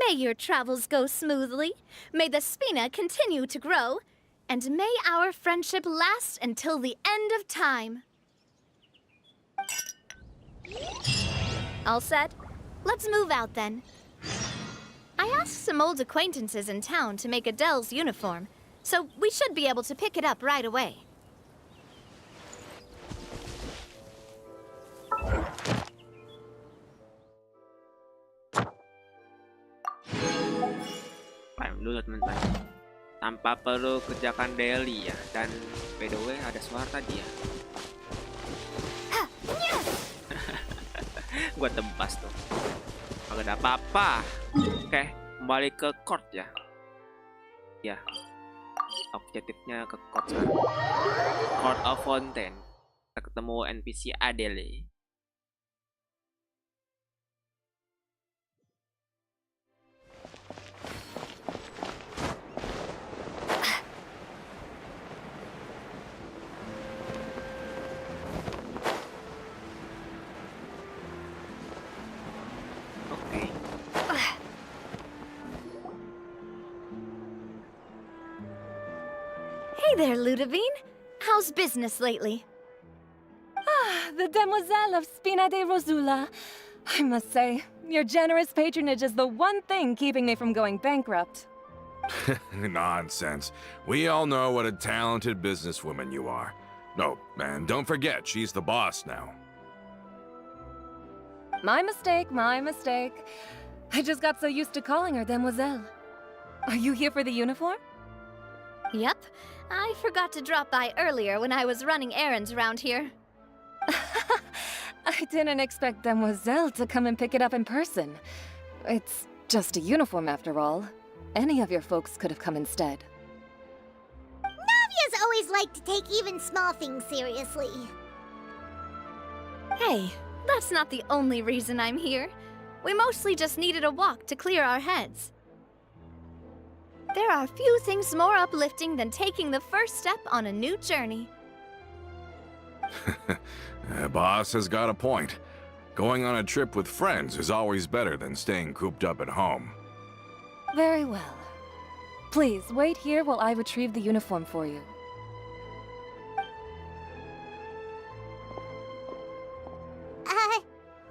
May your travels go smoothly, may the Spina continue to grow, and may our friendship last until the end of time. All set? Let's move out then. I asked some old acquaintances in town to make Adele's uniform, so we should be able to pick it up right away. Time dulu teman-teman. Tanpa perlu kerjakan daily ya. Dan by the way ada suara tadi ya. Gua tebas tuh. Gak ada apa-apa. Oke, kembali ke court ya. Ya. Objektifnya ke court sekarang. Court of Fountain. Kita ketemu NPC Adele. Hey there, Ludovine. How's business lately? Mademoiselle of Spina de Rosula. I must say, your generous patronage is the one thing keeping me from going bankrupt. Nonsense. We all know what a talented businesswoman you are. No, and don't forget, she's the boss now. My mistake, my mistake. I just got so used to calling her Demoiselle. Are you here for the uniform? Yep. I forgot to drop by earlier when I was running errands around here. I didn't expect Demoiselle to come and pick it up in person. It's just a uniform after all. Any of your folks could have come instead. Navia's always liked to take even small things seriously. Hey, that's not the only reason I'm here. We mostly just needed a walk to clear our heads. There are few things more uplifting than taking the first step on a new journey. Boss has got a point. Going on a trip with friends is always better than staying cooped up at home. Very well. Please, wait here while I retrieve the uniform for you.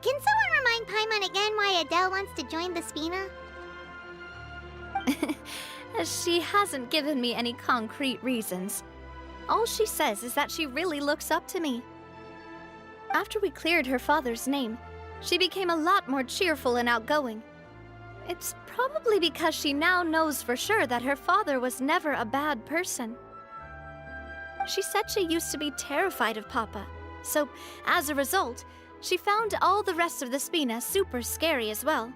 Can someone remind Paimon again why Adele wants to join the Spina? She hasn't given me any concrete reasons. All she says is that she really looks up to me. After we cleared her father's name, she became a lot more cheerful and outgoing. It's probably because she now knows for sure that her father was never a bad person. She said she used to be terrified of Papa, so as a result, she found all the rest of the Spina super scary as well.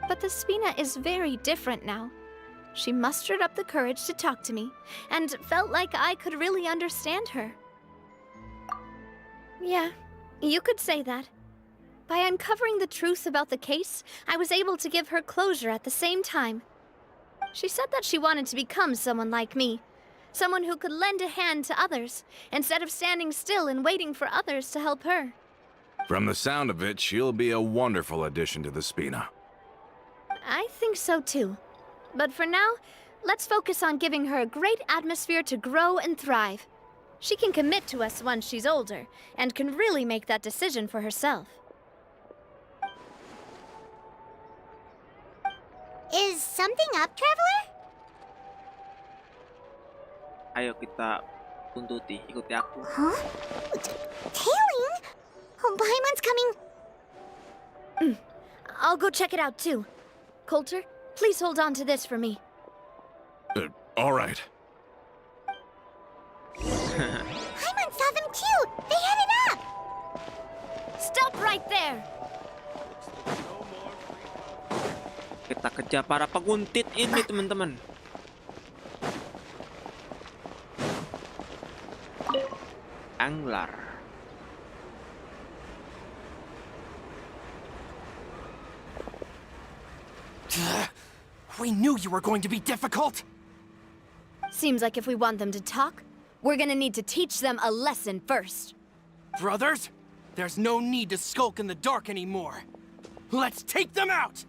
But the Spina is very different now. She mustered up the courage to talk to me, and felt like I could really understand her. Yeah, you could say that. By uncovering the truth about the case, I was able to give her closure at the same time. She said that she wanted to become someone like me, someone who could lend a hand to others, instead of standing still and waiting for others to help her. From the sound of it, she'll be a wonderful addition to the Spina. I think so too. But for now, let's focus on giving her a great atmosphere to grow and thrive. She can commit to us once she's older, and can really make that decision for herself. Is something up, Traveler? Ayo kita tuntuti, ikuti aku. Huh? Tailing? Oh, Paimon's coming. I'll go check it out too. Coulter, please hold on to this for me. All right. Paimon saw them too! They headed up! Stop right there! Kita kejar para penguntit ini, teman-teman. Angler. We knew you were going to be difficult! Seems like if we want them to talk, we're gonna need to teach them a lesson first. Brothers, there's no need to skulk in the dark anymore. Let's take them out!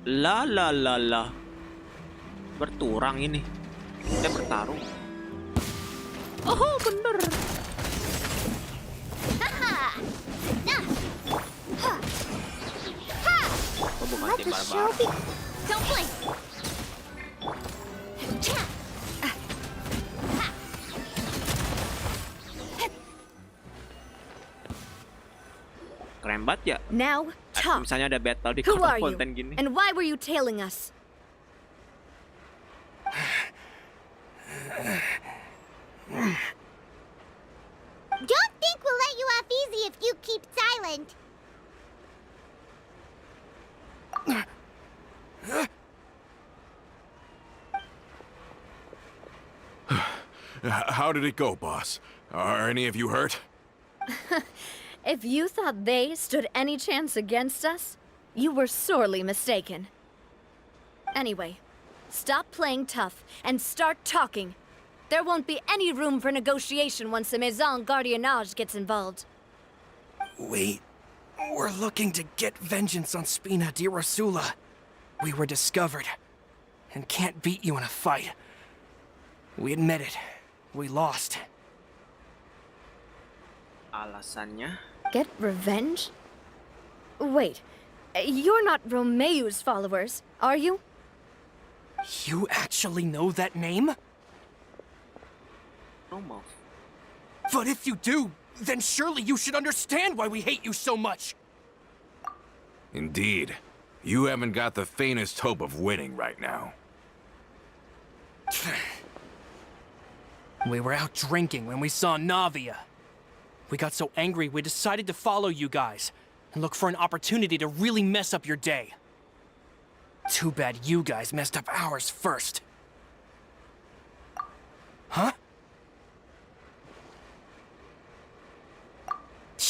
La la la la. Berturang ini. Bertarung. Oh, bener. Oh, bukan tim barbar. Don't blink! Keren banget ya. Now, talk. Misalnya ada battle di Who are you? konten gini. And why were you tailing us? Don't think we'll let you off easy if you keep silent. How did it go, boss? Are any of you hurt? If you thought they stood any chance against us, you were sorely mistaken. Anyway, stop playing tough and start talking. There won't be any room for negotiation once the Maison Gardiennage gets involved. We're looking to get vengeance on Spina di Rosula. We were discovered, and can't beat you in a fight. We admit it. We lost. Alasannya? Get revenge? Wait, you're not Romeu's followers, are you? You actually know that name? Romo. But if you do, then surely you should understand why we hate you so much! Indeed. You haven't got the faintest hope of winning right now. We were out drinking when we saw Navia. We got so angry we decided to follow you guys and look for an opportunity to really mess up your day. Too bad you guys messed up ours first. Huh?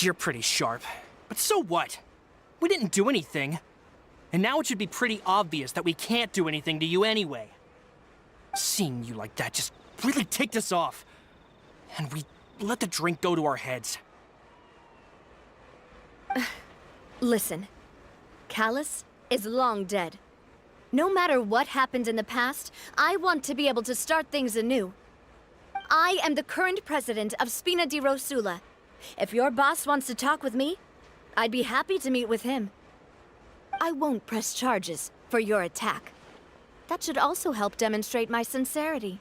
You're pretty sharp, but so what? We didn't do anything. And now it should be pretty obvious that we can't do anything to you anyway. Seeing you like that just really ticked us off. And we let the drink go to our heads. Listen, Callus is long dead. No matter what happened in the past, I want to be able to start things anew. I am the current president of Spina di Rosula. If your boss wants to talk with me, I'd be happy to meet with him. I won't press charges for your attack. That should also help demonstrate my sincerity.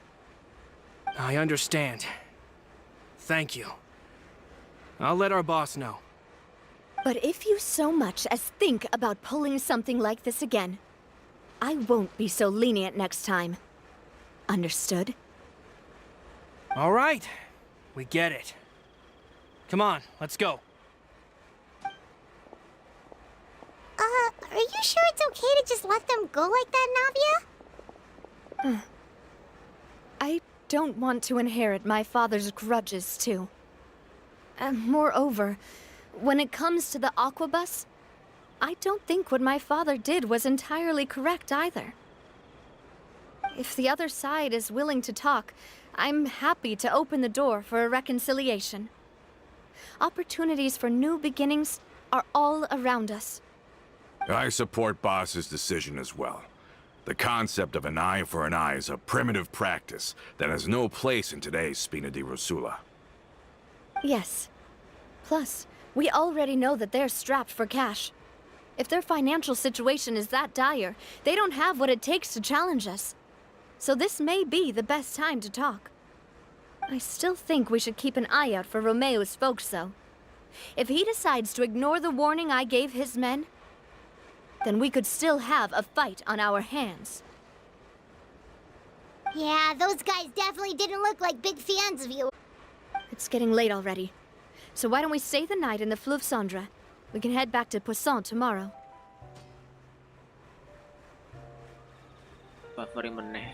I understand. Thank you. I'll let our boss know. But if you so much as think about pulling something like this again, I won't be so lenient next time. Understood? All right. We get it. Come on, let's go. Are you sure it's okay to just let them go like that, Navia? I don't want to inherit my father's grudges, too. Moreover, when it comes to the Aquabus, I don't think what my father did was entirely correct either. If the other side is willing to talk, I'm happy to open the door for a reconciliation. Opportunities for new beginnings are all around us. I support Boss's decision as well. The concept of an eye for an eye is a primitive practice that has no place in today's Spina di Rosula. Yes. Plus, we already know that they're strapped for cash. If their financial situation is that dire, they don't have what it takes to challenge us. So this may be the best time to talk. I still think we should keep an eye out for Romeu's folks, though. If he decides to ignore the warning I gave his men, then we could still have a fight on our hands. Yeah, those guys definitely didn't look like big fans of you. It's getting late already. So why don't we stay the night in the Fleuve Cendre? We can head back to Poisson tomorrow. Favorit meneh.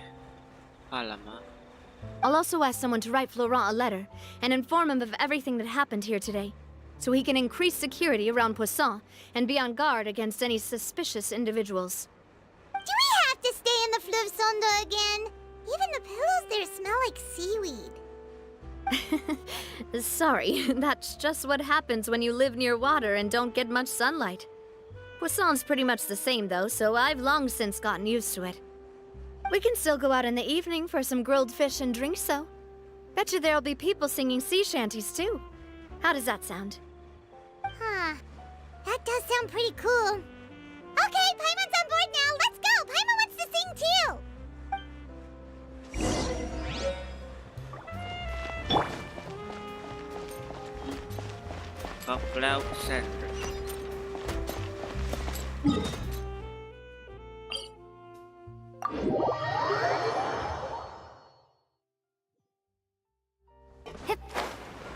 Alamak. I'll also ask someone to write Florent a letter and inform him of everything that happened here today, so he can increase security around Poisson and be on guard against any suspicious individuals. Do we have to stay in the Fleuve Cendre again? Even the pillows there smell like seaweed. Sorry, that's just what happens when you live near water and don't get much sunlight. Poisson's pretty much the same though, so I've long since gotten used to it. We can still go out in the evening for some grilled fish and drinks, though. Bet you there'll be people singing sea shanties too. How does that sound? Huh. That does sound pretty cool. Okay, Paimon's on board now. Let's go. Paimon wants to sing too. Fleuve Cendre.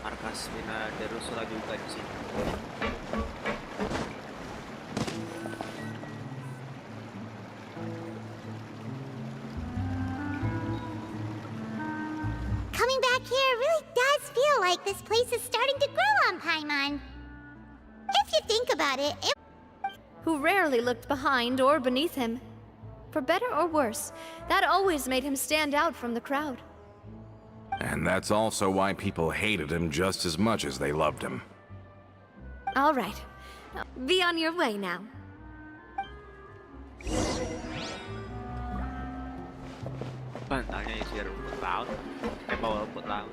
Markas Spina di Rosula juga di sini. Coming back here really does feel like this place is starting to grow on Paimon. If you think about it, Who rarely looked behind or beneath him. For better or worse, that always made him stand out from the crowd. And that's also why people hated him just as much as they loved him. All right. Be on your way now. Bantalnya isi rumput laut. Bawa rumput laut.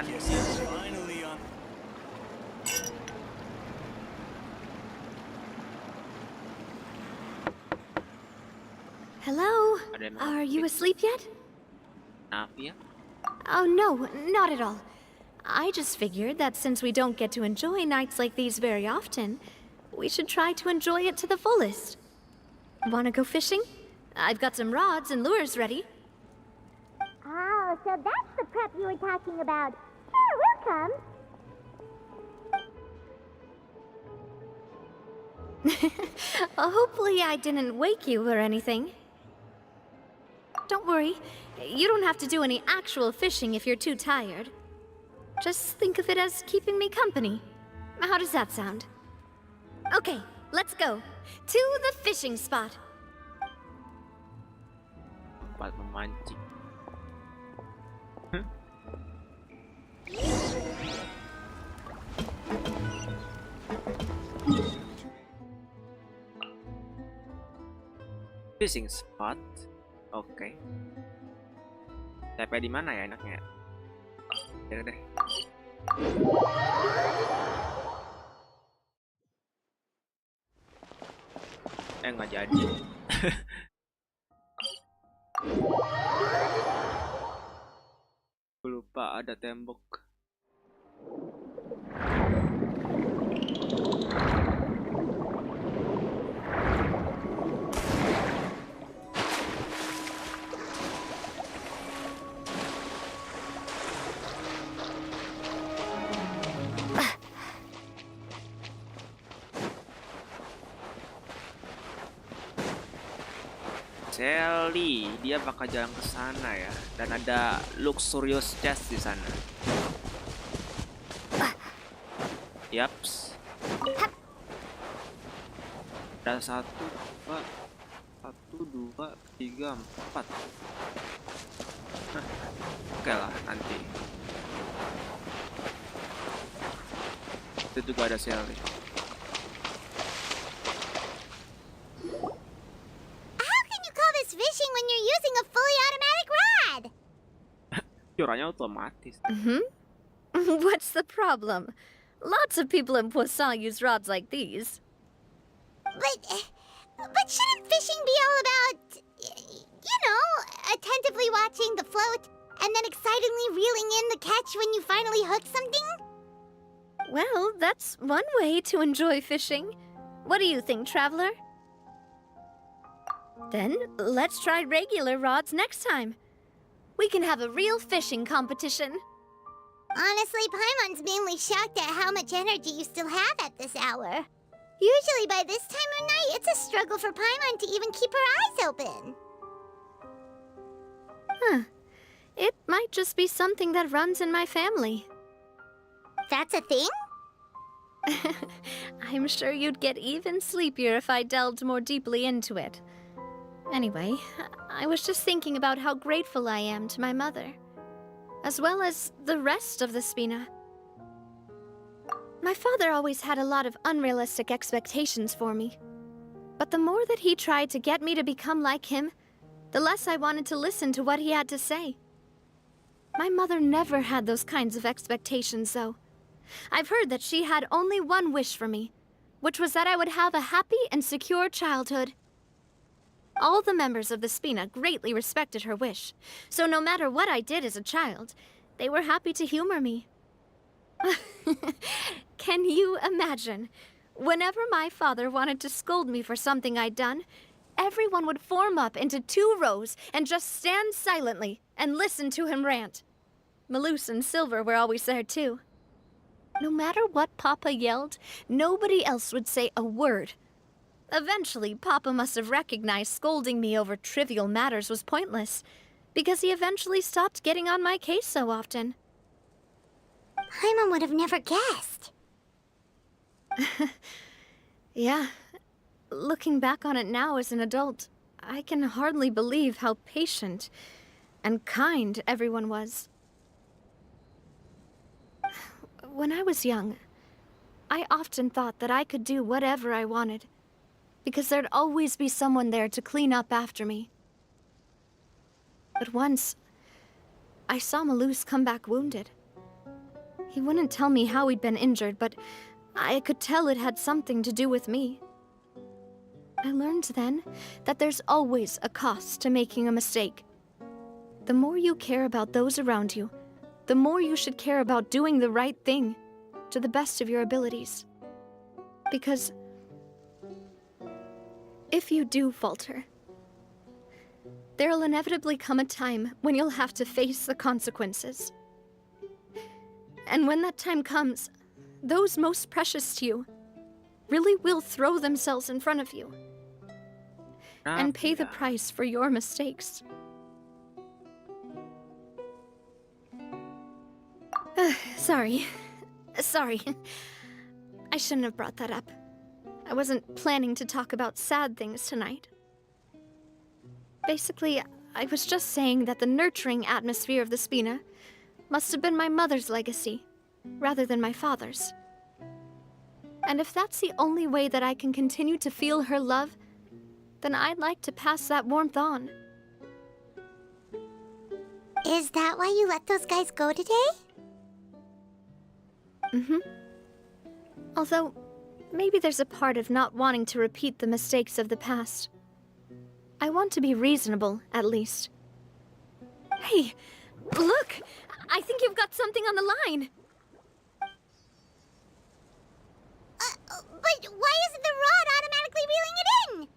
panik sih. Hello? Ada yang Are you nge-fix. asleep yet? Navia? Oh, no, not at all. I just figured that since we don't get to enjoy nights like these very often, we should try to enjoy it to the fullest. Wanna go fishing? I've got some rods and lures ready. Oh, so that's the prep you were talking about. Sure, we'll come. Hopefully I didn't wake you or anything. Don't worry, you don't have to do any actual fishing if you're too tired. Just think of it as keeping me company. How does that sound? Okay, let's go. To the fishing spot. Tempat memancing. Fishing spot. Oke. TP di mana ya enaknya? Ya deh. Nggak jadi. Aku lupa ada tembok. Sally, dia bakal jalan ke sana ya, dan ada luxurious chest di sana. Yaps. Ada 1, 2, 3, 4. Oke lah, nanti. Itu juga ada Sally. Fishing when you're using a fully automatic rod. Curahnya otomatis. What's the problem? Lots of people in Poisson use rods like these. But shouldn't fishing be all about, you know, attentively watching the float and then excitedly reeling in the catch when you finally hook something? Well, that's one way to enjoy fishing. What do you think, Traveler? Then, let's try regular rods next time. We can have a real fishing competition. Honestly, Paimon's mainly shocked at how much energy you still have at this hour. Usually by this time of night, it's a struggle for Paimon to even keep her eyes open. Huh. It might just be something that runs in my family. That's a thing? I'm sure you'd get even sleepier if I delved more deeply into it. Anyway, I was just thinking about how grateful I am to my mother, as well as the rest of the Spina. My father always had a lot of unrealistic expectations for me. But the more that he tried to get me to become like him, the less I wanted to listen to what he had to say. My mother never had those kinds of expectations, though. I've heard that she had only one wish for me, which was that I would have a happy and secure childhood. All the members of the Spina greatly respected her wish, so no matter what I did as a child, they were happy to humor me. Can you imagine? Whenever my father wanted to scold me for something I'd done, everyone would form up into 2 rows and just stand silently and listen to him rant. Malouse and Silver were always there too. No matter what Papa yelled, nobody else would say a word. Eventually, Papa must have recognized scolding me over trivial matters was pointless, because he eventually stopped getting on my case so often. Paimon would have never guessed. Yeah. Looking back on it now as an adult, I can hardly believe how patient and kind everyone was. When I was young, I often thought that I could do whatever I wanted, because there'd always be someone there to clean up after me. But once, I saw Malouse come back wounded, He wouldn't tell me how he'd been injured, but I could tell it had something to do with me. I learned then that there's always a cost to making a mistake. The more you care about those around you, the more you should care about doing the right thing to the best of your abilities. Because if you do falter, there'll inevitably come a time when you'll have to face the consequences. And when that time comes, those most precious to you really will throw themselves in front of you and pay the price for your mistakes. Sorry. I shouldn't have brought that up. I wasn't planning to talk about sad things tonight. Basically, I was just saying that the nurturing atmosphere of the Spina must have been my mother's legacy, rather than my father's. And if that's the only way that I can continue to feel her love, then I'd like to pass that warmth on. Is that why you let those guys go today? Mm-hmm. Although, maybe there's a part of not wanting to repeat the mistakes of the past. I want to be reasonable, at least. Hey, look! I think you've got something on the line! But why isn't the rod automatically reeling it in?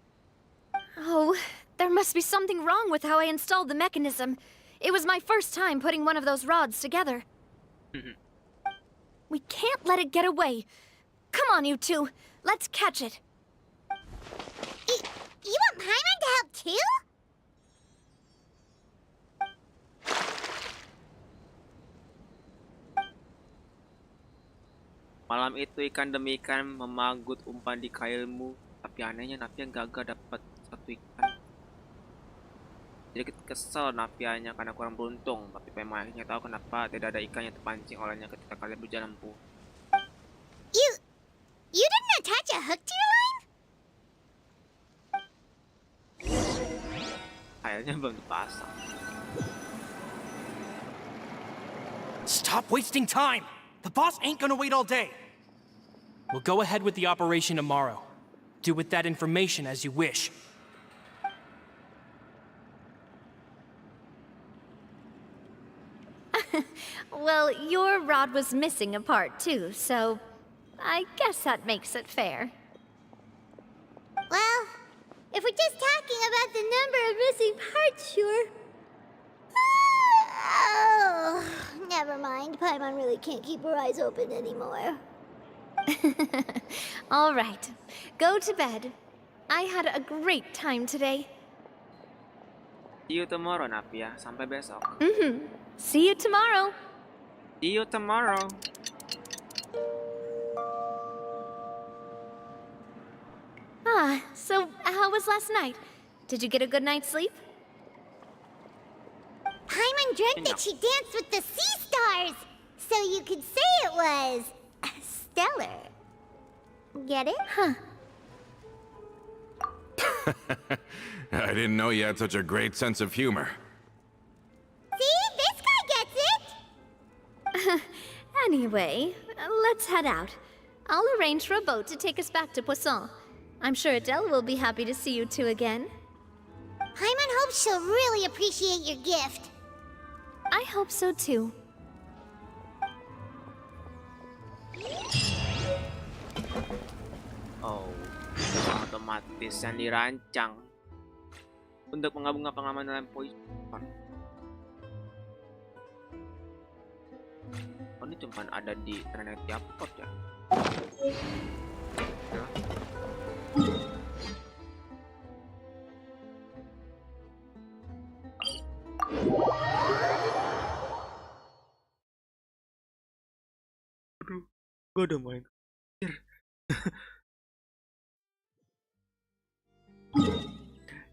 Oh, there must be something wrong with how I installed the mechanism. It was my first time putting one of those rods together. We can't let it get away. Come on, you two. Let's catch it. You want Paimon to help too? Malam itu ikan demi ikan memagut umpan di kailmu, tapi anehnya Navia gagal dapat satu ikan. Jadi kesel Navianya karena kurang beruntung, tapi Paimon akhirnya tahu kenapa tidak ada ikan yang terpancing olehnya ketika kalian berjalan lempu. You didn't attach a hook to your line? Kailnya belum dipasang. Stop wasting time! The boss ain't gonna wait all day. We'll go ahead with the operation tomorrow. Do with that information as you wish. Well, your rod was missing a part too, so I guess that makes it fair. Well, if we're just talking about the number of missing parts, sure. Oh, never mind. Paimon really can't keep her eyes open anymore. All right, go to bed. I had a great time today. See you tomorrow, Navia. Sampai besok. See you tomorrow. See you tomorrow. So how was last night? Did you get a good night's sleep? Paimon dreamt that she danced with the sea stars, so you could say it was stellar. Get it? Huh. I didn't know you had such a great sense of humor. See, this guy gets it. Anyway, let's head out. I'll arrange for a boat to take us back to Poisson. I'm sure Adele will be happy to see you two again. Paimon hopes she'll really appreciate your gift. I hope so too. Oh, otomatis yang dirancang untuk menggabungkan pengalaman dalam Poison. Oh, ini cuma ada di Trinity Upload ya. Aduh, gue udah mulai mikir.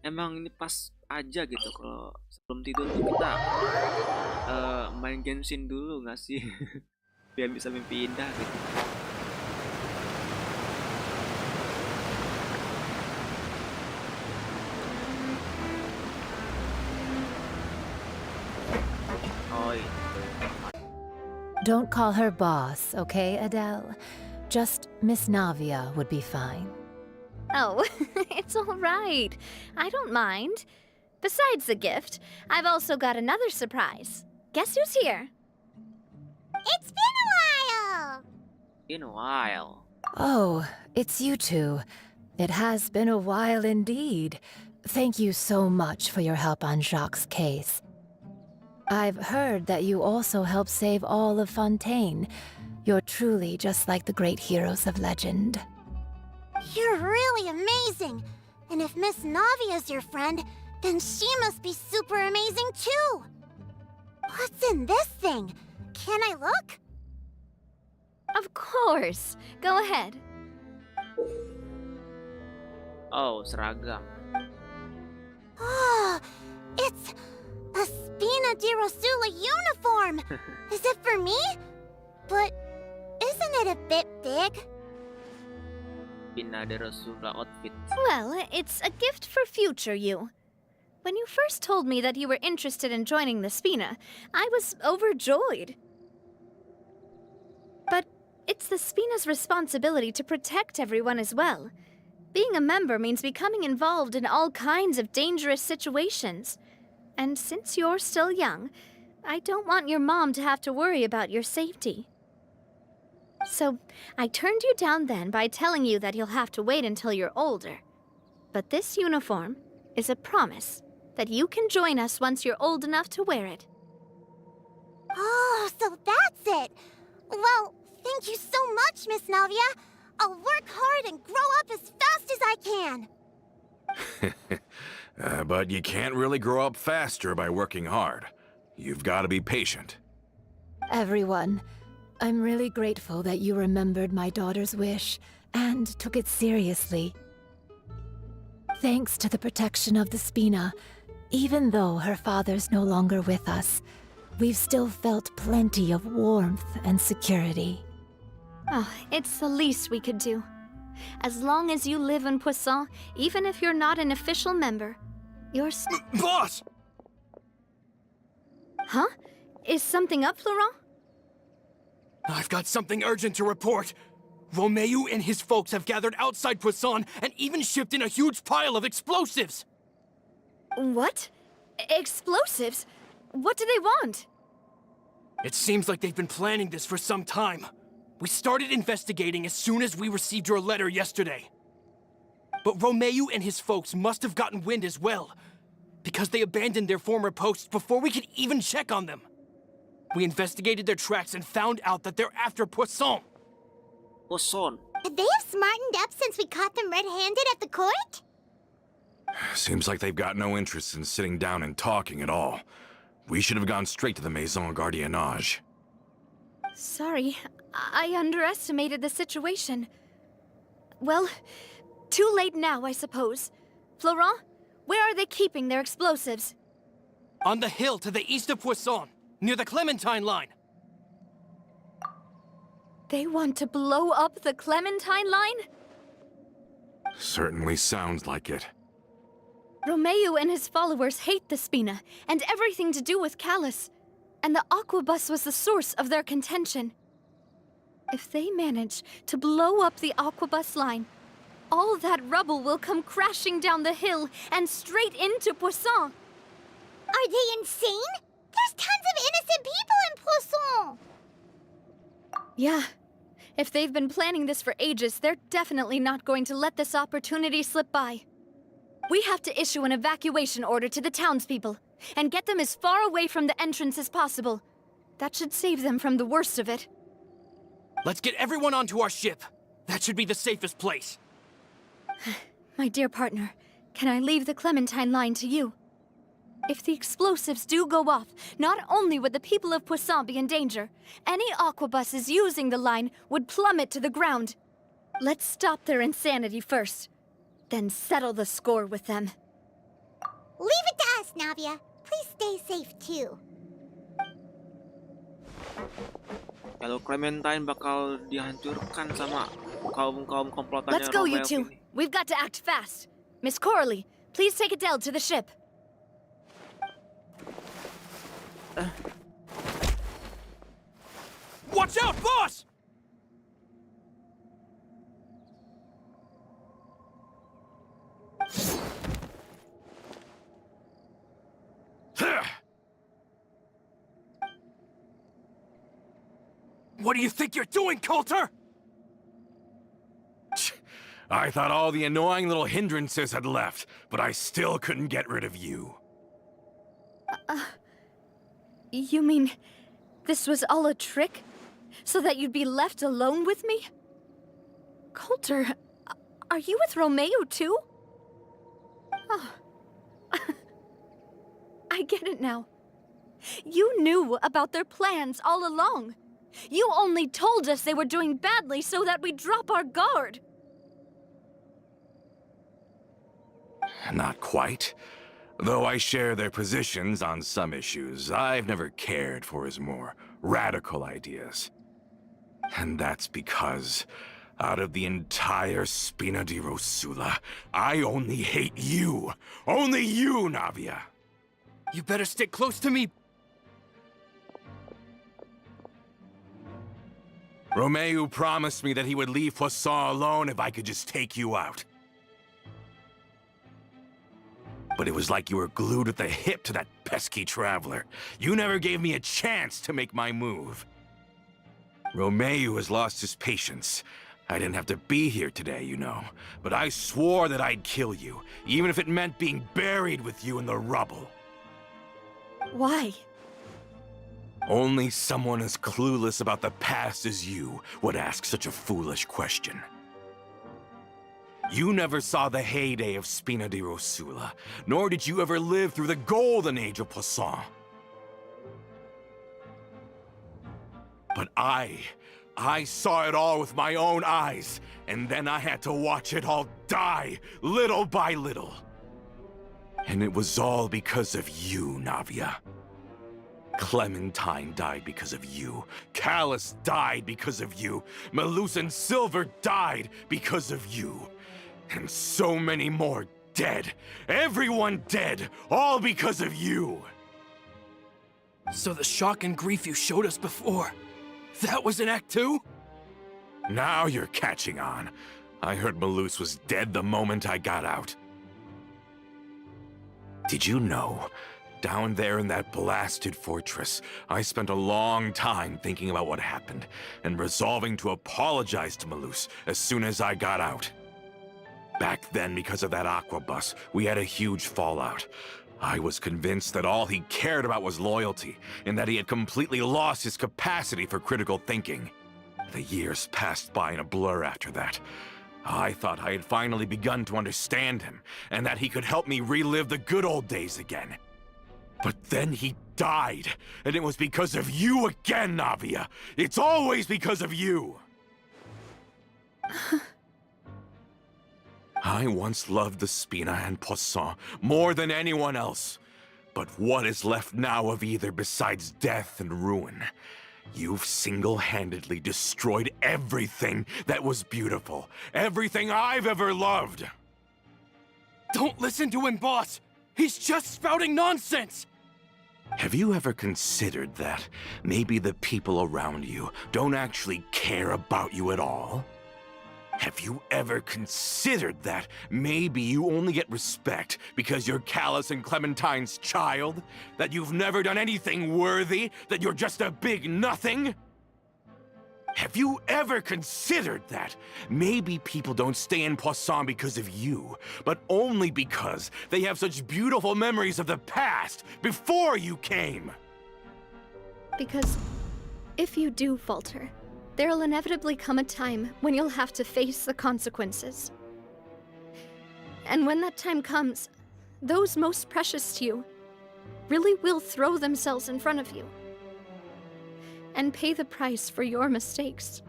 Emang ini pas aja gitu kalau sebelum tidur tuh kita main Genshin dulu nggak sih? Biar bisa mimpi indah gitu. Oh iya. Don't call her boss, okay, Adele? Just Miss Navia would be fine. Oh, it's all right. I don't mind. Besides the gift, I've also got another surprise. Guess who's here? It's been a while! In a while. Oh, it's you two. It has been a while indeed. Thank you so much for your help on Jacques' case. I've heard that you also helped save all of Fontaine. You're truly just like the great heroes of legend. You're really amazing! And if Miss Navia's your friend, then she must be super amazing too! What's in this thing? Can I look? Of course. Go ahead. Oh, seragam. Oh, it's a Spina di Rosula uniform! Is it for me? But isn't it a bit big? Spina di Rosula outfit. Well, it's a gift for future you. When you first told me that you were interested in joining the Spina, I was overjoyed. But it's the Spina's responsibility to protect everyone as well. Being a member means becoming involved in all kinds of dangerous situations. And since you're still young, I don't want your mom to have to worry about your safety. So, I turned you down then by telling you that you'll have to wait until you're older. But this uniform is a promise that you can join us once you're old enough to wear it. Oh, so that's it! Well, thank you so much, Miss Navia! I'll work hard and grow up as fast as I can! But you can't really grow up faster by working hard. You've got to be patient. Everyone, I'm really grateful that you remembered my daughter's wish and took it seriously. Thanks to the protection of the Spina, even though her father's no longer with us, we've still felt plenty of warmth and security. Oh, it's the least we could do. As long as you live in Poisson, even if you're not an official member, you're Boss! Huh? Is something up, Florent? I've got something urgent to report. Romeu and his folks have gathered outside Poisson and even shipped in a huge pile of explosives. What? Explosives? What do they want? It seems like they've been planning this for some time. We started investigating as soon as we received your letter yesterday. But Romeu and his folks must have gotten wind as well, because they abandoned their former posts before we could even check on them. We investigated their tracks and found out that they're after Poisson. Poisson. Could they have smartened up since we caught them red-handed at the court? Seems like they've got no interest in sitting down and talking at all. We should have gone straight to the Maison Gardiennage. Sorry, I underestimated the situation. Well, too late now, I suppose. Florent, where are they keeping their explosives? On the hill to the east of Poisson, near the Clementine line. They want to blow up the Clementine line? Certainly sounds like it. Romeu and his followers hate the Spina and everything to do with Callus, and the Aquabus was the source of their contention. If they manage to blow up the Aquabus line, all that rubble will come crashing down the hill and straight into Poisson. Are they insane? There's tons of innocent people in Poisson! Yeah. If they've been planning this for ages, they're definitely not going to let this opportunity slip by. We have to issue an evacuation order to the townspeople and get them as far away from the entrance as possible. That should save them from the worst of it. Let's get everyone onto our ship. That should be the safest place. My dear partner, can I leave the Clementine line to you? If the explosives do go off, not only would the people of Poisson be in danger, any aquabuses using the line would plummet to the ground. Let's stop their insanity first, then settle the score with them. Leave it to us, Navia. Please stay safe too. Kalau Clementine bakal dihancurkan sama kaum komplotannya. Let's go, you Romeo two. ini. We've got to act fast. Miss Coralie, please take Adele to the ship. Watch out, boss! What do you think you're doing, Coulter? I thought all the annoying little hindrances had left, but I still couldn't get rid of you. You mean this was all a trick? So that you'd be left alone with me? Coulter, are you with Romeo too? Oh. I get it now. You knew about their plans all along. You only told us they were doing badly so that we'd drop our guard. Not quite. Though I share their positions on some issues, I've never cared for his more radical ideas. And that's because, out of the entire Spina di Rosula, I only hate you. Only you, Navia. You better stick close to me. Romeo promised me that he would leave Poisson alone if I could just take you out. But it was like you were glued at the hip to that pesky traveler. You never gave me a chance to make my move. Romeo has lost his patience. I didn't have to be here today, you know, but I swore that I'd kill you, even if it meant being buried with you in the rubble. Why? Only someone as clueless about the past as you would ask such a foolish question. You never saw the heyday of Spina di Rosula, nor did you ever live through the golden age of Poisson. But I saw it all with my own eyes, and then I had to watch it all die, little by little. And it was all because of you, Navia. Clementine died because of you. Callus died because of you. Melusan Silver died because of you. And so many more dead. Everyone dead, all because of you. So the shock and grief you showed us before, that was in Act 2? Now you're catching on. I heard Melus was dead the moment I got out. Did you know? Down there in that blasted fortress, I spent a long time thinking about what happened, and resolving to apologize to Melus as soon as I got out. Back then, because of that aqua bus, we had a huge fallout. I was convinced that all he cared about was loyalty, and that he had completely lost his capacity for critical thinking. The years passed by in a blur after that. I thought I had finally begun to understand him, and that he could help me relive the good old days again. But then he died, and it was because of you again, Navia! It's always because of you! I once loved the Spina and Poisson more than anyone else. But what is left now of either besides death and ruin? You've single-handedly destroyed everything that was beautiful. Everything I've ever loved! Don't listen to him, boss! He's just spouting nonsense! Have you ever considered that maybe the people around you don't actually care about you at all? Have you ever considered that maybe you only get respect because you're Callus and Clementine's child? That you've never done anything worthy? That you're just a big nothing? Have you ever considered that maybe people don't stay in Poisson because of you, but only because they have such beautiful memories of the past before you came? Because if you do falter, there'll inevitably come a time when you'll have to face the consequences. And when that time comes, those most precious to you really will throw themselves in front of you and pay the price for your mistakes.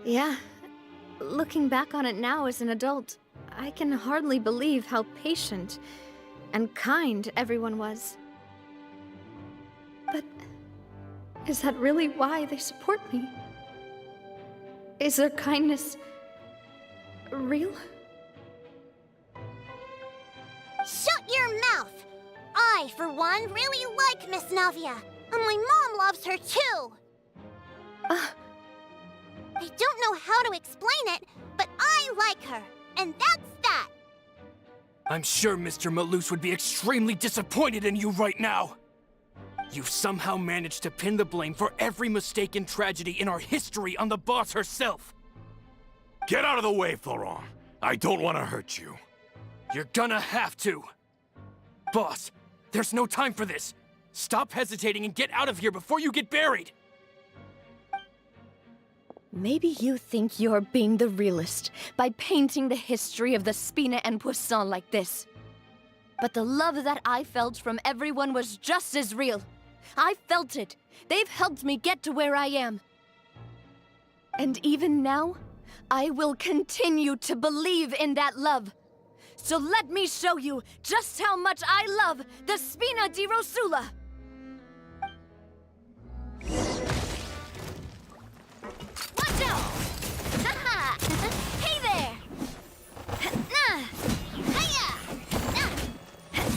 Yeah, looking back on it now as an adult, I can hardly believe how patient and kind everyone was. But is that really why they support me? Is their kindness real? Shut your mouth! I, for one, really like Miss Navia. And my mom loves her too. I don't know how to explain it, but I like her. And that's that. I'm sure Mr. Malus would be extremely disappointed in you right now. You've somehow managed to pin the blame for every mistake and tragedy in our history on the boss herself. Get out of the way, Florent. I don't want to hurt you. You're gonna have to. Boss, there's no time for this. Stop hesitating and get out of here before you get buried. Maybe you think you're being the realist by painting the history of the Spina and Poisson like this. But the love that I felt from everyone was just as real. I felt it. They've helped me get to where I am. And even now, I will continue to believe in that love. So let me show you just how much I love the Spina di Rosula. Watch out! Haha! Hey there! Nah! Hiya! Nah!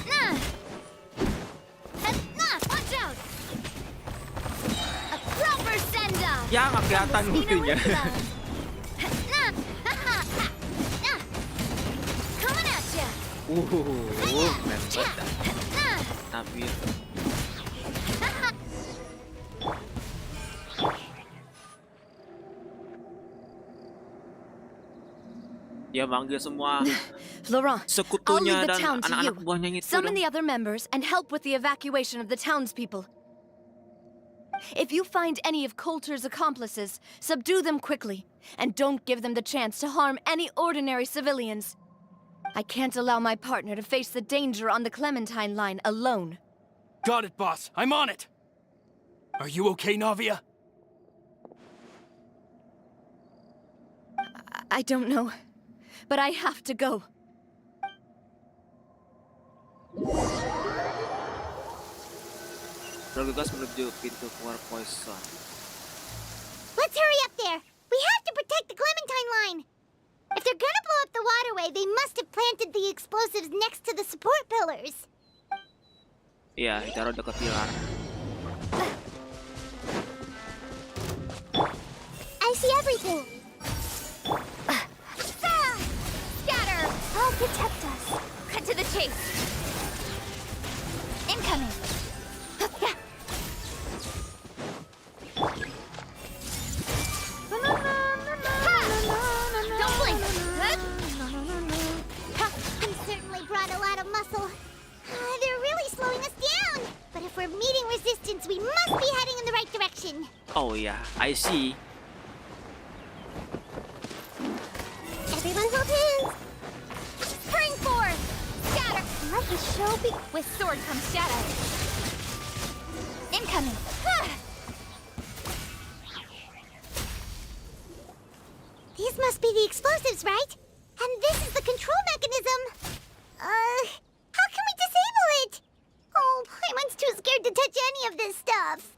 Nah! Nah! Watch out! A proper send-off! Ya, nggak kelihatan musuhnya. Nah! Haha! Nah! Coming at ya! Keren banget. Nah! Tapi dia manggil semua Laurent, I'll sekutunya leave the dan town to anak-anak you. buahnya itu. Summon the other members and help with the evacuation of the townspeople. If you find any of Coulter's accomplices, subdue them quickly, and don't give them the chance to harm any ordinary civilians. I can't allow my partner to face the danger on the Clementine line alone. Got it, boss. I'm on it. Are you okay, Navia? I don't know, but I have to go. Bergegas menuju pintu keluar Poison. Let's hurry up there. We have to protect the Clementine line. If they're gonna blow up the waterway, they must have planted the explosives next to the support pillars. Iya, ditaruh dekat pilar. I see everything. Scatter! I'll protect us. Cut to the chase! Incoming! Don't blink! We certainly brought a lot of muscle. They're really slowing us down. But if we're meeting resistance, we must be heading in the right direction. Oh ya, I see. Everyone hold hands. Spring forth! Scatter! Let the show be. With sword comes shadow. Incoming! These must be the explosives, right? And this is the control mechanism. How can we disable it? Oh, Paimon's too scared to touch any of this stuff.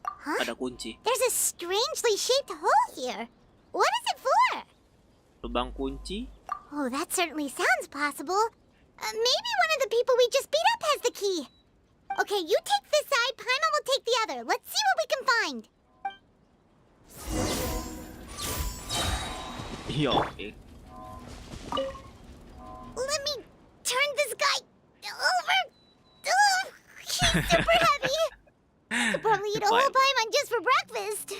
Huh? Ada kunci. There's a strangely shaped hole here. What is it for? Lubang kunci. Oh, that certainly sounds possible. Maybe one of the people we just beat up has the key. Okay, you take this side, Paimon will take the other. Let's see what we can find. Iya, oke. Let me turn this guy over. Oh, he's super heavy. Could probably eat a whole Paimon just for breakfast.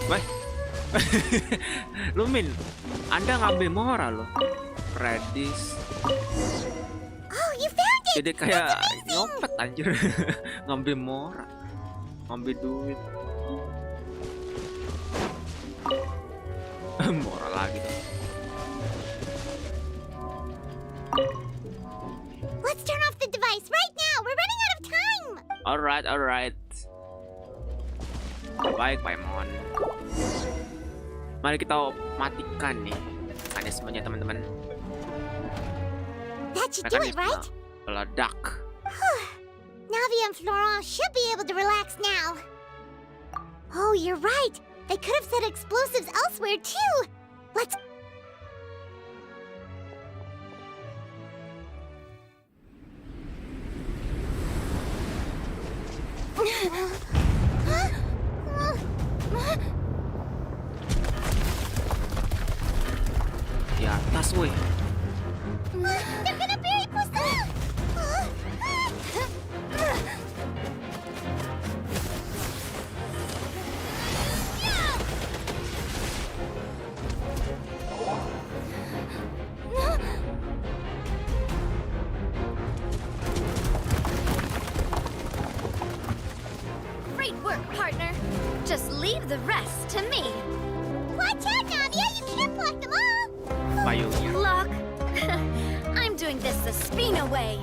Weh. Lumin, Anda ngambil Mora loh. Redis. Oh, you found it. Jadi kayak nyopet anjir. Ngambil Mora. Ngambil duit. Mora lagi tuh. Let's turn off the device right now. We're running out of time. Alright, alright. Baik, Paimon. Mari kita matikan nih mekanismenya, teman-teman. That should do it, right? Meledak. Navia and Florent should be able to relax now. Oh, you're right. They could have set explosives elsewhere too. Let's. Di atas, woi. They're gonna bury Poisson! Great work, partner. Just leave the rest to me. Watch out, Navia! You can't block them all! Payungnya. Look, I'm doing this the Spina way.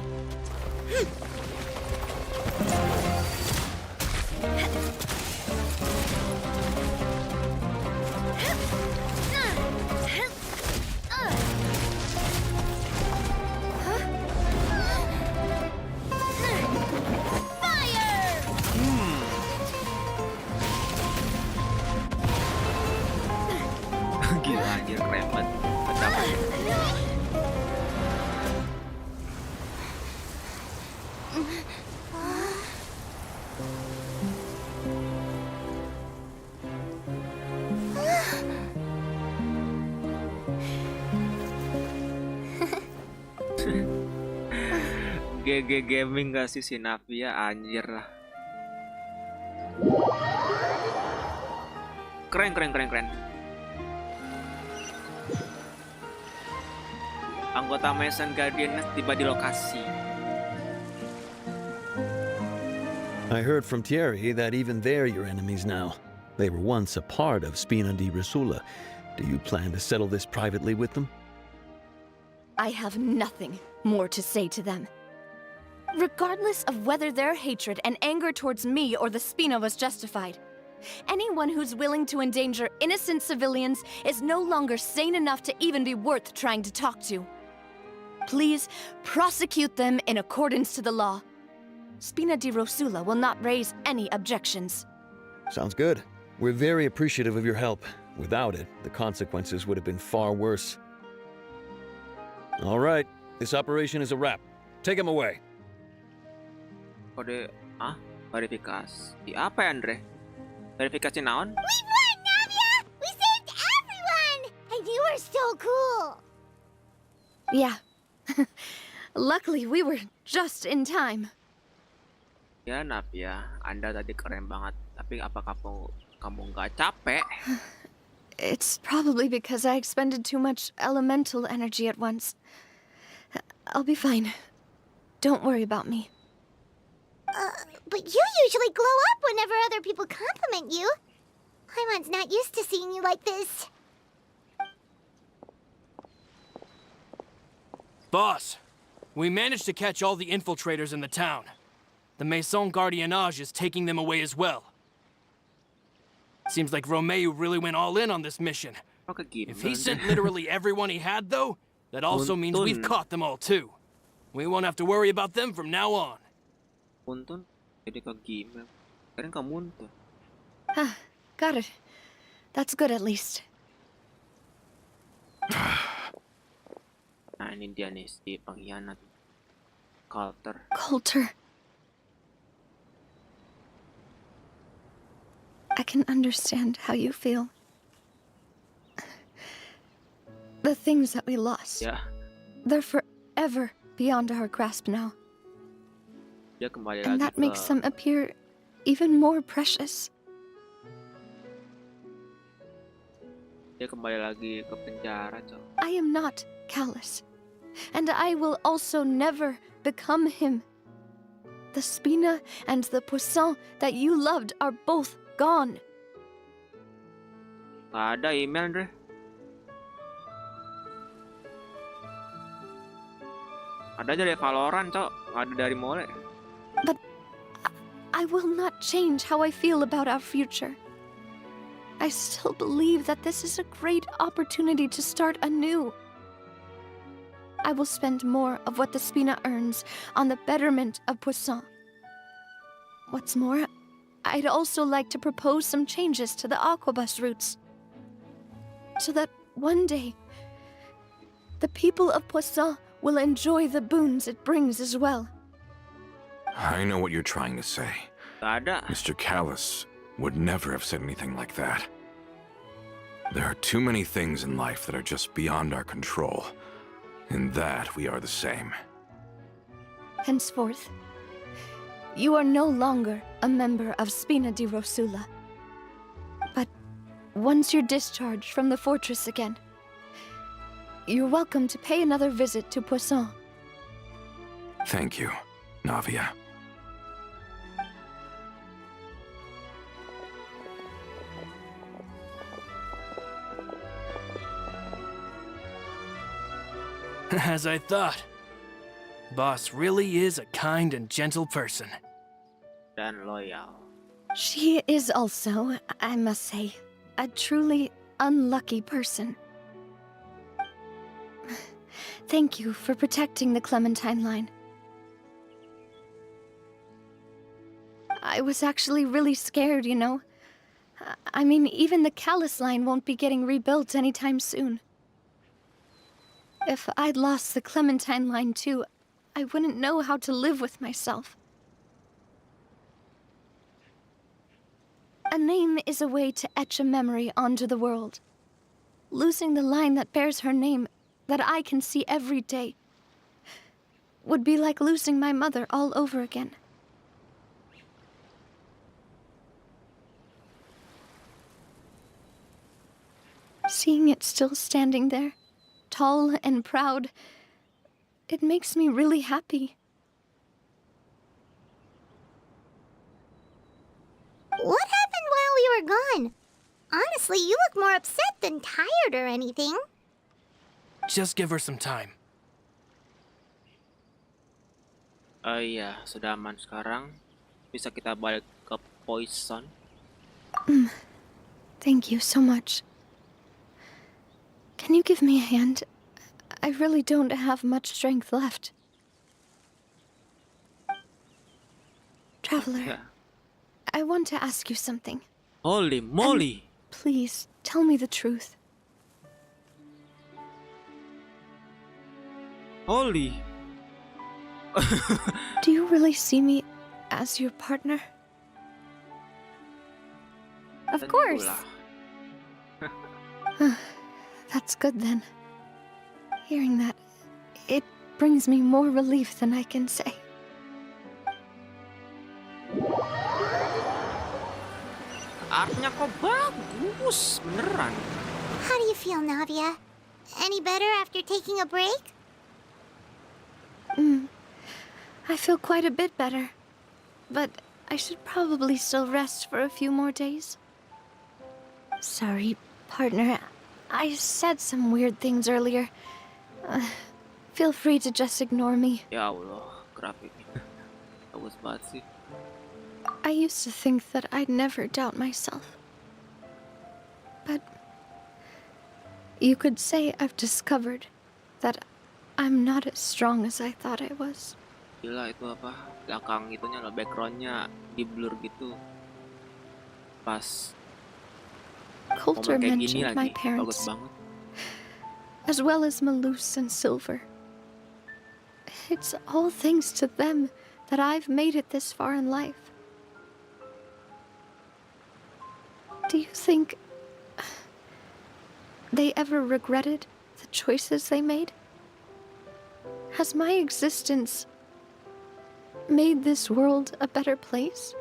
Gila anjir, keren banget. Pecahan. GG Gaming kasih si Navia, anjir lah. Keren. Anggota Mason Guardians tiba di lokasi. I heard from Thierry that even they're your enemies now. They were once a part of Spina di Rosula. Do you plan to settle this privately with them? I have nothing more to say to them. Regardless of whether their hatred and anger towards me or the Spina was justified, anyone who's willing to endanger innocent civilians is no longer sane enough to even be worth trying to talk to. Please prosecute them in accordance to the law. Spina di Rosula will not raise any objections. Sounds good. We're very appreciative of your help. Without it, the consequences would have been far worse. All right, this operation is a wrap. Take him away. Kode verifikasi. Apa ya, Andre? Verifikasi naon? We won, Navia! We saved everyone! And you were so cool! Yeah. Luckily, we were just in time. Ya, Navia, Anda tadi keren banget. Tapi apa kamu nggak capek? It's probably because I expended too much elemental energy at once. I'll be fine. Don't worry about me. But you usually glow up whenever other people compliment you. Paimon's not used to seeing you like this. Boss, we managed to catch all the infiltrators in the town. The Maison Gardiennage is taking them away as well. Seems like Romeo really went all in on this mission. Oke, If he sent literally everyone he had, though, that also means we've caught them all too. We won't have to worry about them from now on. Untun jadi ke game. Keren kamu tuh. Got it. That's good at least. Nah, ini dia nih si pengkhianat. Coulter. Coulter. I can understand how you feel. The things that we lost, Ya, they're forever beyond our grasp now. dia kembali And lagi that makes ke them appear even more precious. dia kembali lagi ke penjara, Cok. I am not callous, and I will also never become him. The Spina and the Poisson that you loved are both gone. Gak ada email, Andre. Ada aja dari Valorant, Cok. Gak ada dari Mole. But I will not change how I feel about our future. I still believe that this is a great opportunity to start anew. I will spend more of what the Spina earns on the betterment of Poisson. What's more, I'd also like to propose some changes to the aquabus routes, so that one day, the people of Poisson will enjoy the boons it brings as well. I know what you're trying to say. Gak ada. Mr. Callus would never have said anything like that. There are too many things in life that are just beyond our control. In that, we are the same. Henceforth, you are no longer a member of Spina di Rosula. But once you're discharged from the fortress again, you're welcome to pay another visit to Poisson. Thank you, Navia. As I thought. Boss really is a kind and gentle person. Dan loyal. She is also, I must say, a truly unlucky person. Thank you for protecting the Clementine line. I was actually really scared, you know. I mean, even the Callus line won't be getting rebuilt anytime soon. If I'd lost the Clementine line too, I wouldn't know how to live with myself. A name is a way to etch a memory onto the world. Losing the line that bears her name, that I can see every day, would be like losing my mother all over again. Seeing it still standing there, tall and proud, it makes me really happy. What happened while we were gone? Honestly, you look more upset than tired or anything. Just give her some time. Oh iya, sudah aman sekarang. Bisa kita balik ke Poison. Thank you so much. Can you give me a hand? I really don't have much strength left. Traveler, Yeah. I want to ask you something. Holy moly. Please, tell me the truth. Holy. Do you really see me as your partner? Of course. Tentulah. That's good then. Hearing that, it brings me more relief than I can say. Artnya kok bagus, beneran. How do you feel, Navia? Any better after taking a break? I feel quite a bit better. But I should probably still rest for a few more days. Sorry, partner. I said some weird things earlier. Feel free to just ignore me. Ya Allah, grafiknya bagus banget sih. I used to think that I'd never doubt myself. But you could say I've discovered that I'm not as strong as I thought I was. Gila itu apa? Belakang itunya loh, backgroundnya di blur gitu. Pas Coulter momen kayak gini mentioned my lagi, bagus parents, banget. as well as Malus and Silver. It's all thanks to them that I've made it this far in life. Do you think they ever regretted the choices they made? Has my existence made this world a better place?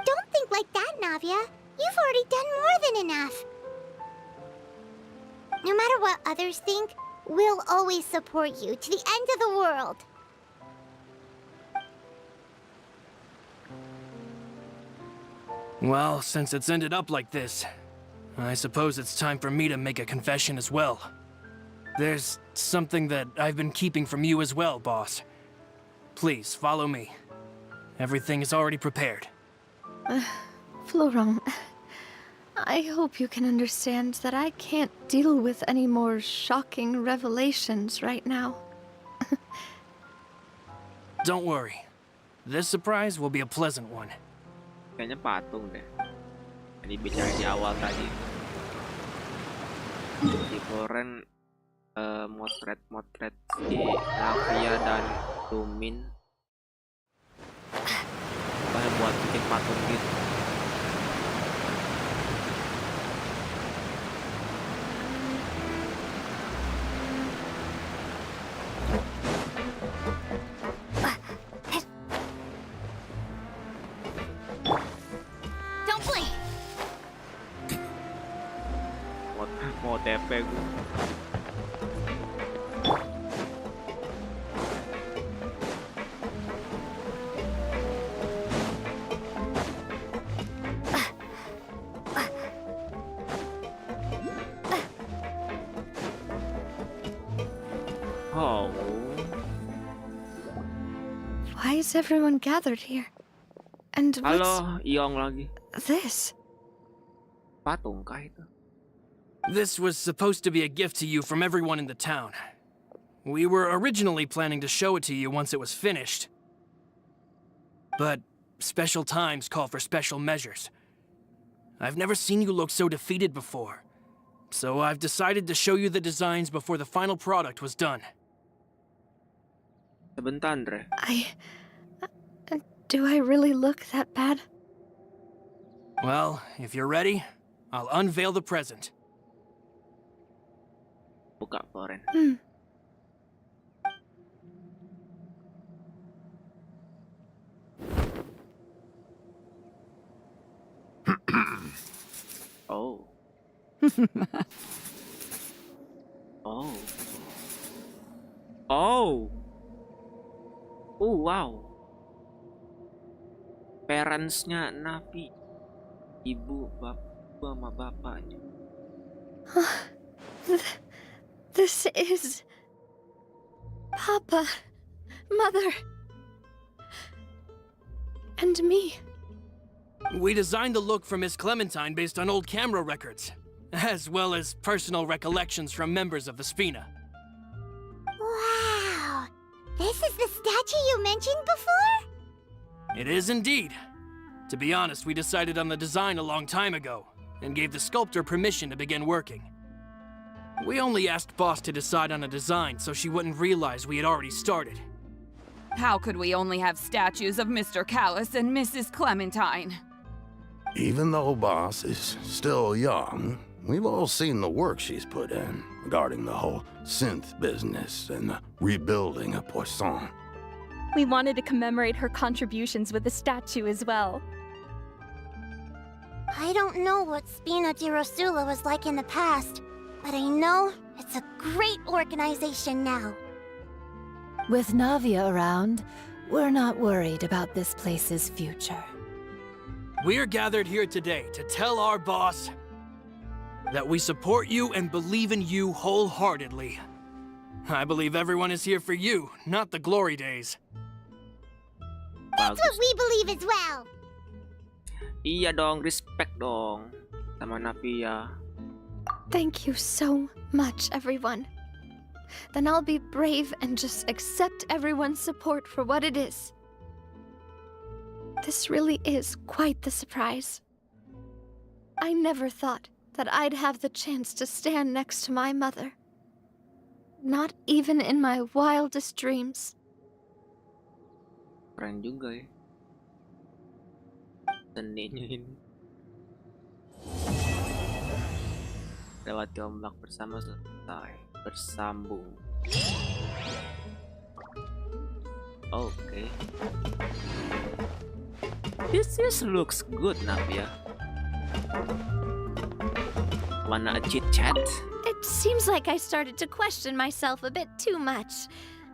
Don't think like that, Navia. You've already done more than enough. No matter what others think, we'll always support you to the end of the world. Well, since it's ended up like this, I suppose it's time for me to make a confession as well. There's something that I've been keeping from you as well, boss. Please, follow me. Everything is already prepared. Florent, I hope you can understand that I can't deal with any more shocking revelations right now. Don't worry. This surprise will be a pleasant one. Kayaknya patung deh. Ini bicara di awal tadi. Di Florence motret si Navia dan Lumin. Kayak buat bikin patung gitu. Mau TP gue. Oh. Why is everyone gathered here? And what's Halo, Iong lagi. this? Patung kah itu? This was supposed to be a gift to you from everyone in the town. We were originally planning to show it to you once it was finished. But special times call for special measures. I've never seen you look so defeated before. So I've decided to show you the designs before the final product was done. Sebentar, Andre. Do I really look that bad? Well, if you're ready, I'll unveil the present. Buka Florence. Oh. Oh. Oh. Oh, wow. Parents-nya Navi. Ibu, bapak, sama bapaknya. This is Papa, Mother, and me. We designed the look for Miss Clementine based on old camera records, as well as personal recollections from members of the Spina. Wow! This is the statue you mentioned before? It is indeed. To be honest, we decided on the design a long time ago, and gave the sculptor permission to begin working. We only asked Boss to decide on a design so she wouldn't realize we had already started. How could we only have statues of Mr. Callis and Mrs. Clementine? Even though Boss is still young, we've all seen the work she's put in regarding the whole synth business and the rebuilding of Poisson. We wanted to commemorate her contributions with a statue as well. I don't know what Spina di Rosula was like in the past, but I know it's a great organization now. With Navia around, we're not worried about this place's future. We're gathered here today to tell our boss that we support you and believe in you wholeheartedly. I believe everyone is here for you, not the glory days. That's what we believe as well. Iya dong, respect dong sama Navia. Thank you so much, everyone. Then I'll be brave and just accept everyone's support for what it is. This really is quite the surprise. I never thought that I'd have the chance to stand next to my mother. Not even in my wildest dreams. Keren juga ya. Seninya ini. Lewati ombak bersama selesai. Bersambung. Okay. This looks good, Navia. Wanna chit chat? It seems like I started to question myself a bit too much.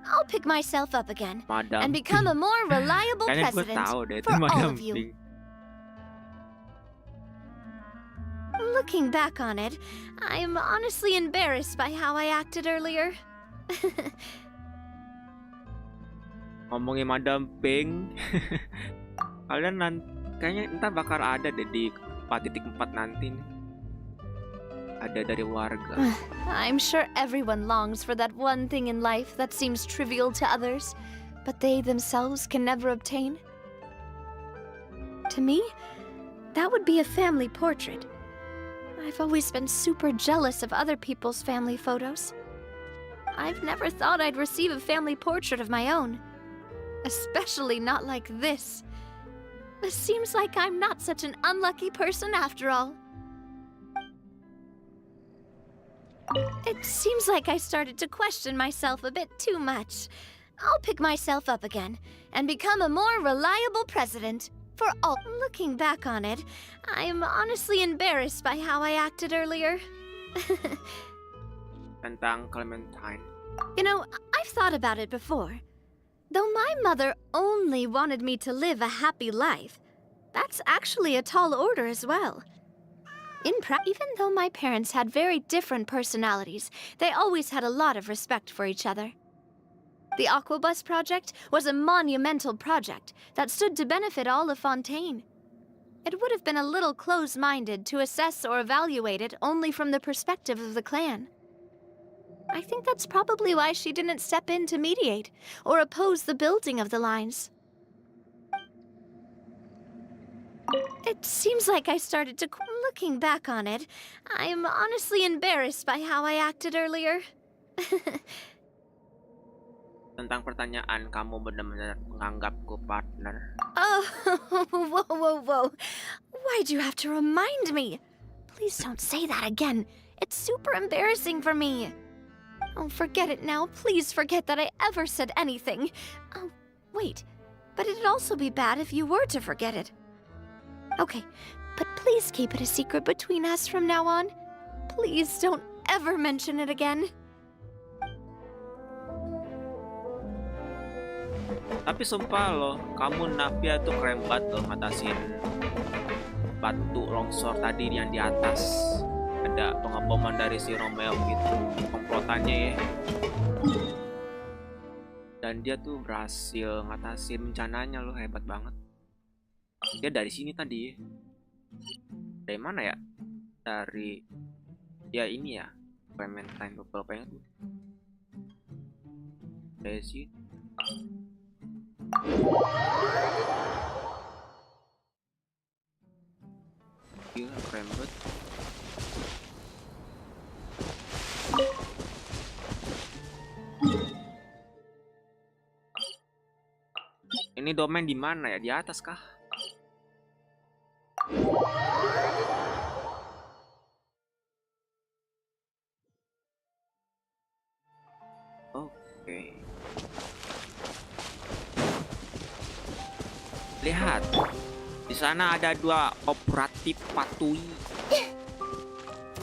I'll pick myself up again Madam and become a more reliable Kayaknya gue president tahu deh itu for all Madam of you. Pink. Looking back on it, I'm honestly embarrassed by how I acted earlier. Ngomongin Madam Pink. Kalian kayaknya ntar bakal ada deh di 4.4 nanti nih. Ada dari warga. I'm sure everyone longs for that one thing in life that seems trivial to others, but they themselves can never obtain? To me, that would be a family portrait. I've always been super jealous of other people's family photos. I've never thought I'd receive a family portrait of my own. Especially not like this. It seems like I'm not such an unlucky person after all. It seems like I started to question myself a bit too much. I'll pick myself up again and become a more reliable president. For all looking back on it, I'm honestly embarrassed by how I acted earlier. Tentang Clementine. You know, I've thought about it before. Though my mother only wanted me to live a happy life, that's actually a tall order as well. Even though my parents had very different personalities, they always had a lot of respect for each other. The Aquabus project was a monumental project that stood to benefit all of Fontaine. It would have been a little close-minded to assess or evaluate it only from the perspective of the clan. I think that's probably why she didn't step in to mediate or oppose the building of the lines. It seems like I started to... Looking back on it, I'm honestly embarrassed by how I acted earlier. Tentang pertanyaan kamu benar-benar menganggapku partner. Oh, whoa. Why'd you have to remind me? Please don't say that again. It's super embarrassing for me. Oh, forget it now. Please forget that I ever said anything. Oh, wait. But it'd also be bad if you were to forget it. Okay, but please keep it a secret between us from now on. Please don't ever mention it again. Tapi sumpah loh, kamu Navia tuh keren banget loh ngatasin batu longsor tadi yang di atas. Ada pengeboman dari si Romeo gitu, komplotannya ya. Dan dia tuh berhasil ngatasin bencananya loh, hebat banget. Dia dari sini tadi. Dari mana ya? Dari ya ini ya, Clementine beberapa tuh. Dari sini. Gila, keren banget. Ini domain di mana ya? Di atas kah? Oke. Lihat. Di sana ada dua operatif patuhi.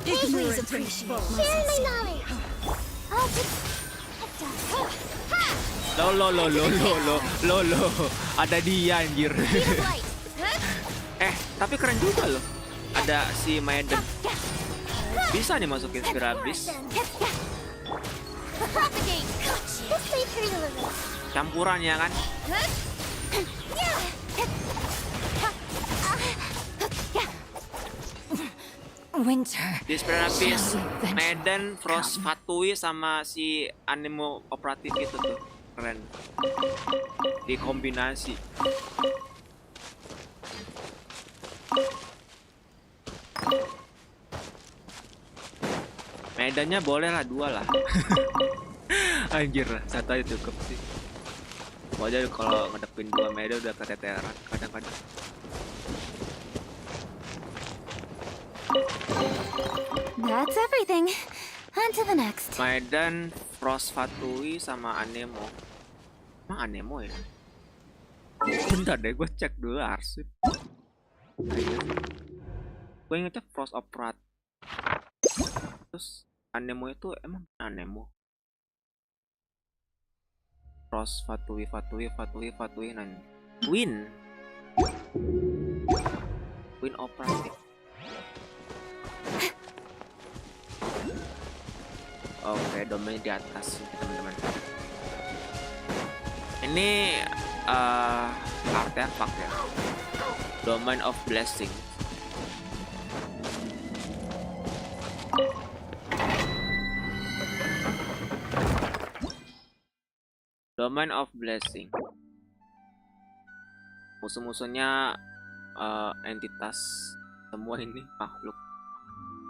Please appreciate share my knowledge. I'll just... Lo. Ada dia anjir. Tapi keren juga loh. Ada si Maiden. Bisa nih masukin Spirabis. Campuran ya kan? Winter. Di Spirabis, Maiden, Frost Fatui sama si Anemo operatif itu tuh. Keren. Dikombinasi. Medannya boleh lah, 2 lah. Anjir, 1 aja cukup sih. Wajar kalau ngadepin 2 medan udah keteteran kadang-kadang. That's everything. On to the next. Medan, Frost Fatui sama Anemo. Emang Anemo ya? Bentar deh, gue cek dulu arsip. Gue ingetnya Frost Oprat. Terus Anemo itu emang Anemo. Frost Fatui nan. Win operatif. Oke, domain di atas teman-teman. Ini artefak ya. Domain of Blessing. Domain of Blessing. Musuh-musuhnya entitas semua ini makhluk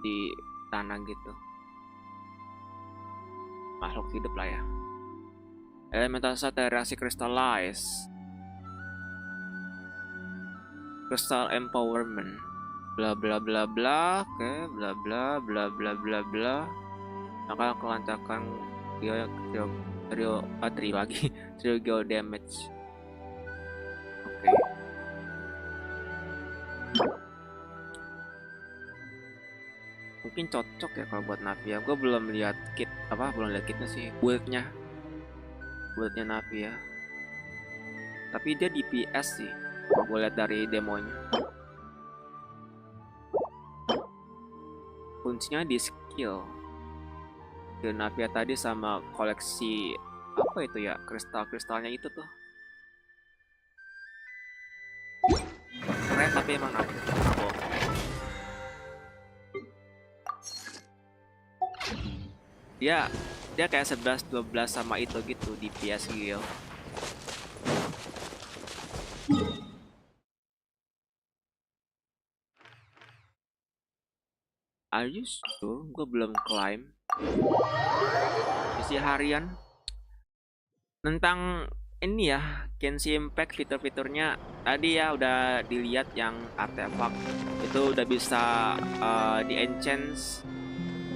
di tanah gitu. Makhluk hidup lah ya. Elemental satu reaksi crystallize. Crystal empowerment. Bla bla bla bla. Oke, bla bla bla bla bla bla. Maka kelancaran trio lagi. Trio geo damage. Oke. Mungkin cocok ya kalau buat Navia. Gue belum lihat kit belum lihat kitnya sih, buildnya Navia. Tapi dia DPS sih, kalau gue lihat dari demonya. Kuncinya di skill Navia tadi sama koleksi apa itu ya, kristalnya itu tuh. Keren tapi emang Navia. Dia kayak 11-12 sama itu gitu di PS gitu. Are you sure? Gue belum climb. Misi harian tentang ini ya, Genshin Impact fitur-fiturnya tadi ya udah dilihat. Yang artefak itu udah bisa di enchant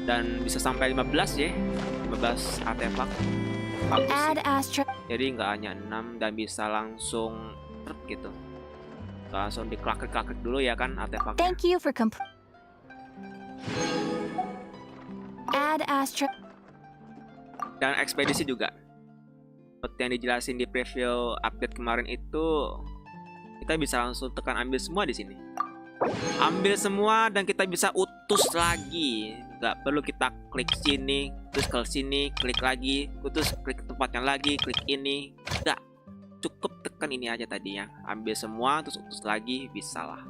dan bisa sampai 15 ya, 15 artefak. Bagus. Jadi nggak hanya 6 dan bisa langsung gitu, langsung diklakrik dulu ya kan artefaknya. Thank you for Dan ekspedisi juga seperti yang dijelasin di preview update kemarin itu, kita bisa langsung tekan ambil semua di sini. Ambil semua dan kita bisa utus lagi. Nggak perlu kita klik sini, terus ke sini, klik lagi, terus klik tempatnya lagi, klik ini. Nggak, cukup tekan ini aja tadi ya. Ambil semua, terus utus lagi, bisa lah.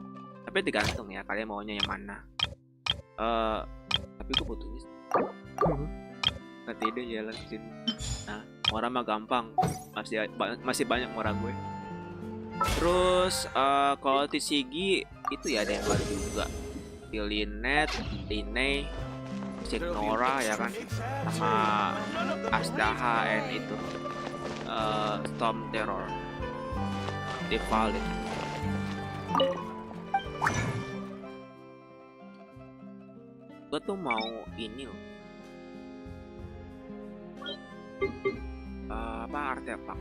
Tapi tergantung ya, kalian maunya yang mana. Tapi gue butuh ini. Nanti ide jalan sini. Nah, Mora mah gampang. Masih banyak Mora gue. Terus kalau Tsigi itu ya ada yang baru juga. FiziNate, Tine, Signora ya kan, sama Asdaha and itu Storm Terror, Devalid. Gue tuh mau ini loh, artefak.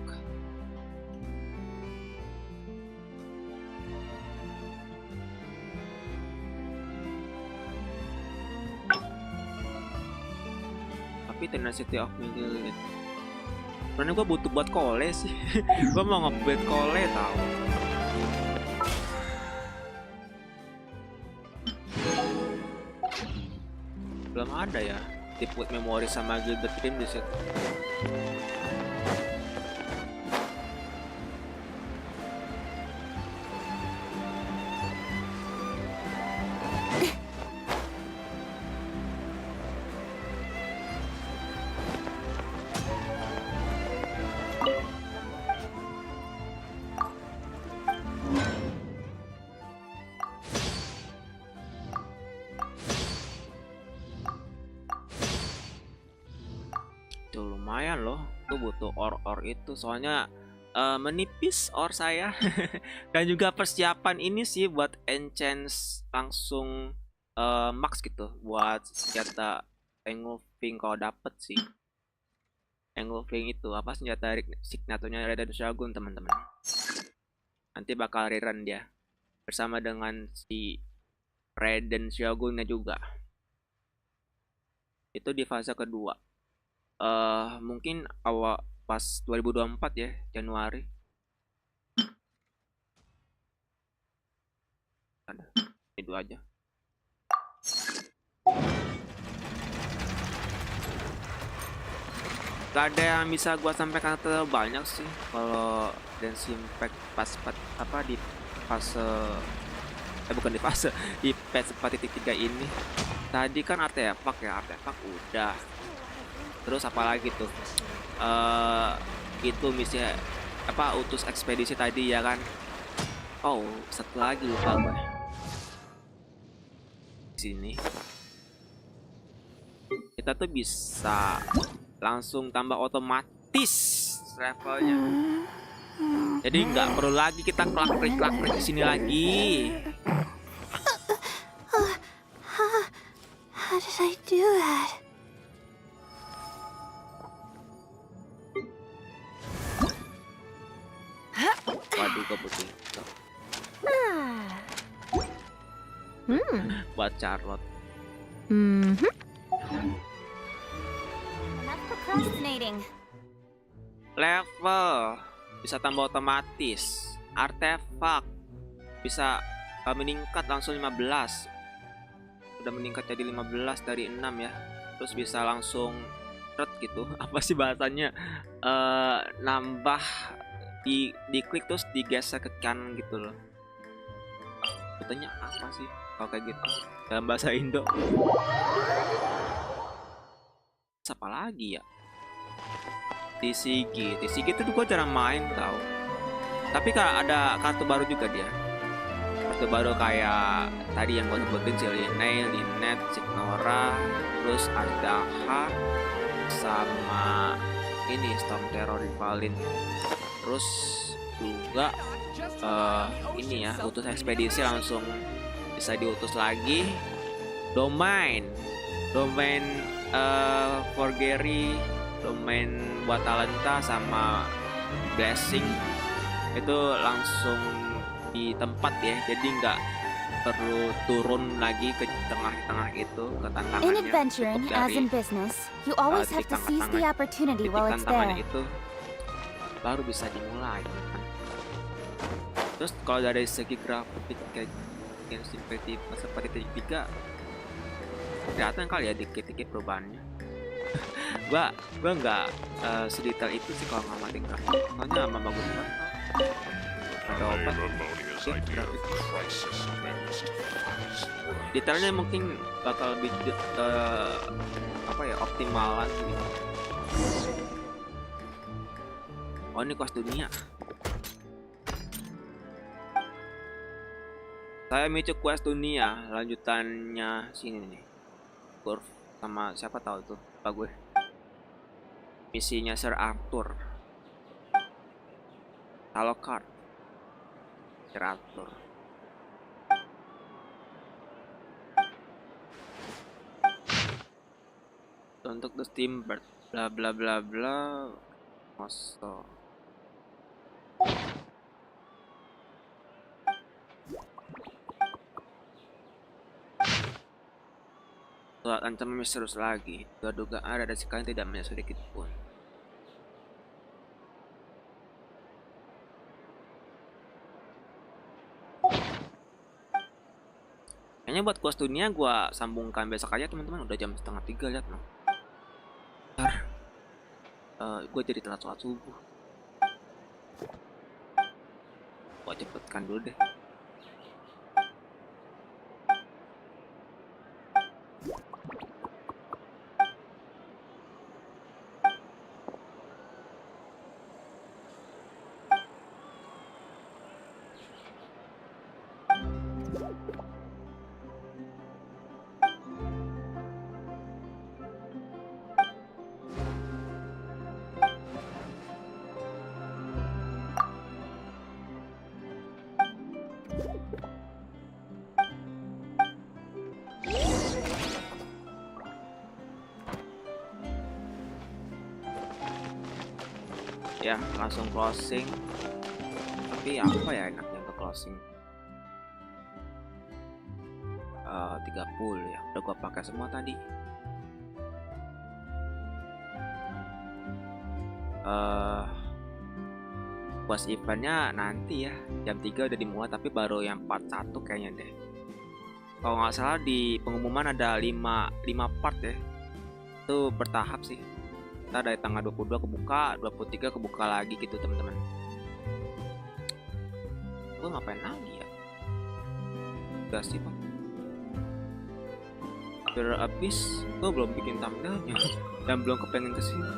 Tapi tenacity of middle gitu. Karena gue butuh buat kole sih. Gue mau nge-build kole tau. Belum ada ya tipe memori sama Gilbert Dream di situ. Lumayan loh, gue butuh or itu soalnya menipis or saya. Dan juga persiapan ini sih buat enchant langsung max gitu buat senjata engulfing kalau dapet sih. Engulfing itu apa, senjata signaturnya Raiden Shogun teman-teman. Nanti bakal rerun dia bersama dengan si Raiden Shogunnya juga. Itu di fase kedua. Mungkin awal pas 2024 ya, Januari. Ada itu aja. Gak ada yang bisa gua sampaikan terlalu banyak sih kalau Genshin Impact di fase bukan di fase di patch 4.3 ini. Tadi kan artefak udah. Terus apalagi tuh itu misi apa utus ekspedisi tadi ya kan. Oh, satu lagi lupa gue. Sini kita tuh bisa langsung tambah otomatis levelnya. Jadi nggak perlu lagi kita klak-klik ke sini lagi. How did I do that? Waduh, kebutuhan. Buat Charlotte. Enough procrastinating. Level bisa tambah otomatis. Artefak bisa meningkat langsung 15. Udah meningkat jadi 15 dari 6 ya. Terus bisa langsung gitu. Apa sih bahasanya? Nambah diklik terus digeser ke kanan gitu loh. Betulnya apa sih kalau kayak gitu dalam bahasa Indo? Apa lagi ya? TCG itu gue jarang main tau. Tapi kalau ada kartu baru juga dia. Kartu baru kayak tadi yang gue sebutin Celine, Linet, Signora, terus Ardaha, sama ini Storm Terror Rivalin. Terus juga ini ya utus ekspedisi langsung bisa diutus lagi. Domain for Gary, domain buat talenta sama blessing itu langsung di tempat ya, jadi nggak perlu turun lagi ke tengah-tengah itu ke tantangannya. In adventuring as in business, you always have to seize the opportunity while it's there. Itu baru bisa dimulai kan. Terus kalau dari segi grafik kayak Genshin Impact seperti 3 kelihatan kali ya dikit-dikit perubahannya. gua nggak sedetail itu sih kalau ngamatin grafik, soalnya emang bagus banget. Ada obat grafik. Detailnya mungkin bakal lebih apa ya, optimalan gitu. Oh, ini kelas dunia. Saya micu quest dunia, lanjutannya sini nih. Curve sama siapa tahu tuh, lupa gue. Misinya Sir Arthur. Halo card. Sir Arthur. Untuk the Steam Bird, bla bla bla bla. Moso. Surat ancaman misterius lagi. Duga-duga ada sekali tidak menyesal sedikit pun. Kayaknya buat quest dunia gua sambungkan besok aja teman-teman. Udah jam 2:30 lihat loh. Ntar gue jadi telat sholat subuh. Gua cepetkan dulu deh. Ya, langsung closing. Tapi apa ya enaknya ke closing? 30 ya. Udah gua pakai semua tadi. Buat eventnya nanti ya, jam 3 udah dimulai, tapi baru yang part 1 kayaknya deh. Kalau nggak salah di pengumuman ada 5 part ya. Itu bertahap sih. Ntar dari tanggal 22 kebuka, 23 kebuka lagi gitu teman-teman. Gue ngapain lagi ya? Udah sih bang. Hampir habis, gue belum bikin thumbnailnya dan belum kepengen kesini.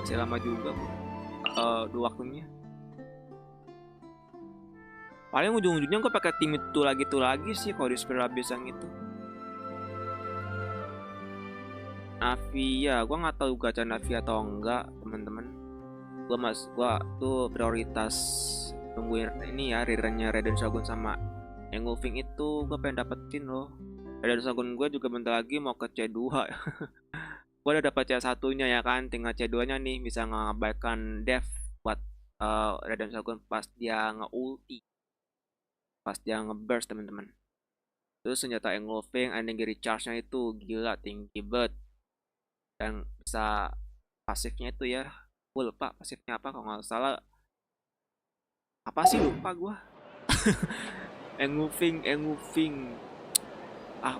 Masih lama juga bu. dua waktunya. Paling ujung-ujungnya gue pakai tim itu lagi sih kalau di spiral habis yang itu. Navia, gue nggak tahu gacha Navia atau enggak, teman-teman. Gue tuh prioritas tungguin ini ya, rerunnya Raiden Shogun sama Engulfing itu gue pengen dapetin loh. Raiden Shogun gue juga bentar lagi mau ke C2. Gue udah dapet C1-nya ya kan, tinggal C2-nya nih bisa ngabaikan dev buat Raiden Shogun pas dia nge-ulti, pas dia nge-burst teman-teman. Terus senjata Engulfing energy recharge-nya itu gila tinggi banget. Dan bisa pasifnya itu ya, gue lupa pasifnya apa kalau nggak salah. Apa sih lupa gue. Engulfing.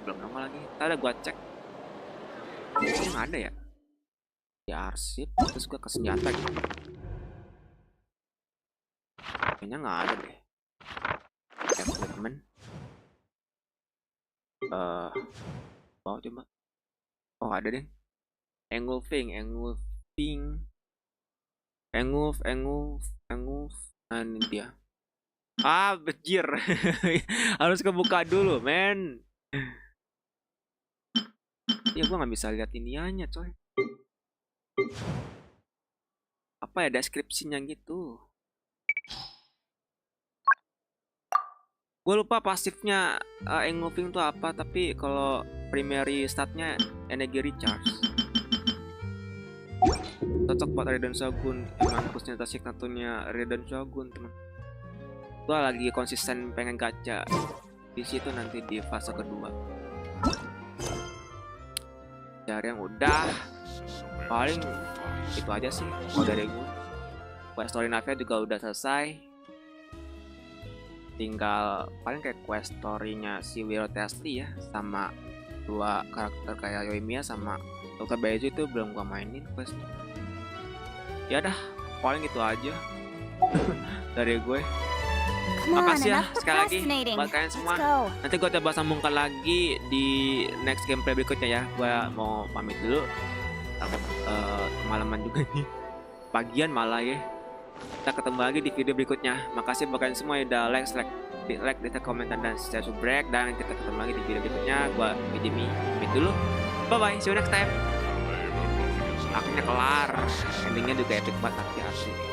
Belum nongol lagi. Ntar ada gue cek. Ini nggak ada ya? Di arsip. Terus gue ke senjata gitu. Kayaknya nggak ada deh. Equipment. Coba. Oh ada deh. Engulfing. Nah ini dia. Bejir. Harus kebuka dulu men. Ya gua nggak bisa lihat iniannya coy. Apa ya deskripsinya gitu. Gue lupa pasifnya Engulfing itu apa, tapi kalau primary statnya energy recharge. Cocok buat Raiden Shogun, emang senjata signaturnya Raiden Shogun teman. Gue lagi konsisten pengen gacha di situ nanti di fase kedua. Cari yang udah, paling itu aja sih. Kalau dari gue, quest story Navia juga udah selesai. Tinggal paling kayak quest story-nya si Wiro Tesli ya, sama dua karakter kayak Yoimiya sama Dr. Baizu itu belum gua mainin quest. Ya dah, paling itu aja dari gue. Makasih ya sekali lagi buat kalian semua. Nanti gue coba sambungkan lagi di next gameplay berikutnya ya. Gue mau pamit dulu. Takut kemalaman juga nih. Pagian malah ya. Kita ketemu lagi di video berikutnya. Makasih buat kalian semua yang udah like, komentar dan share, subrek. Dan kita ketemu lagi di video berikutnya. Gue Jimmy pamit dulu. Bye bye, see you next time. Akhirnya kelar. Endingnya juga epic banget, asli.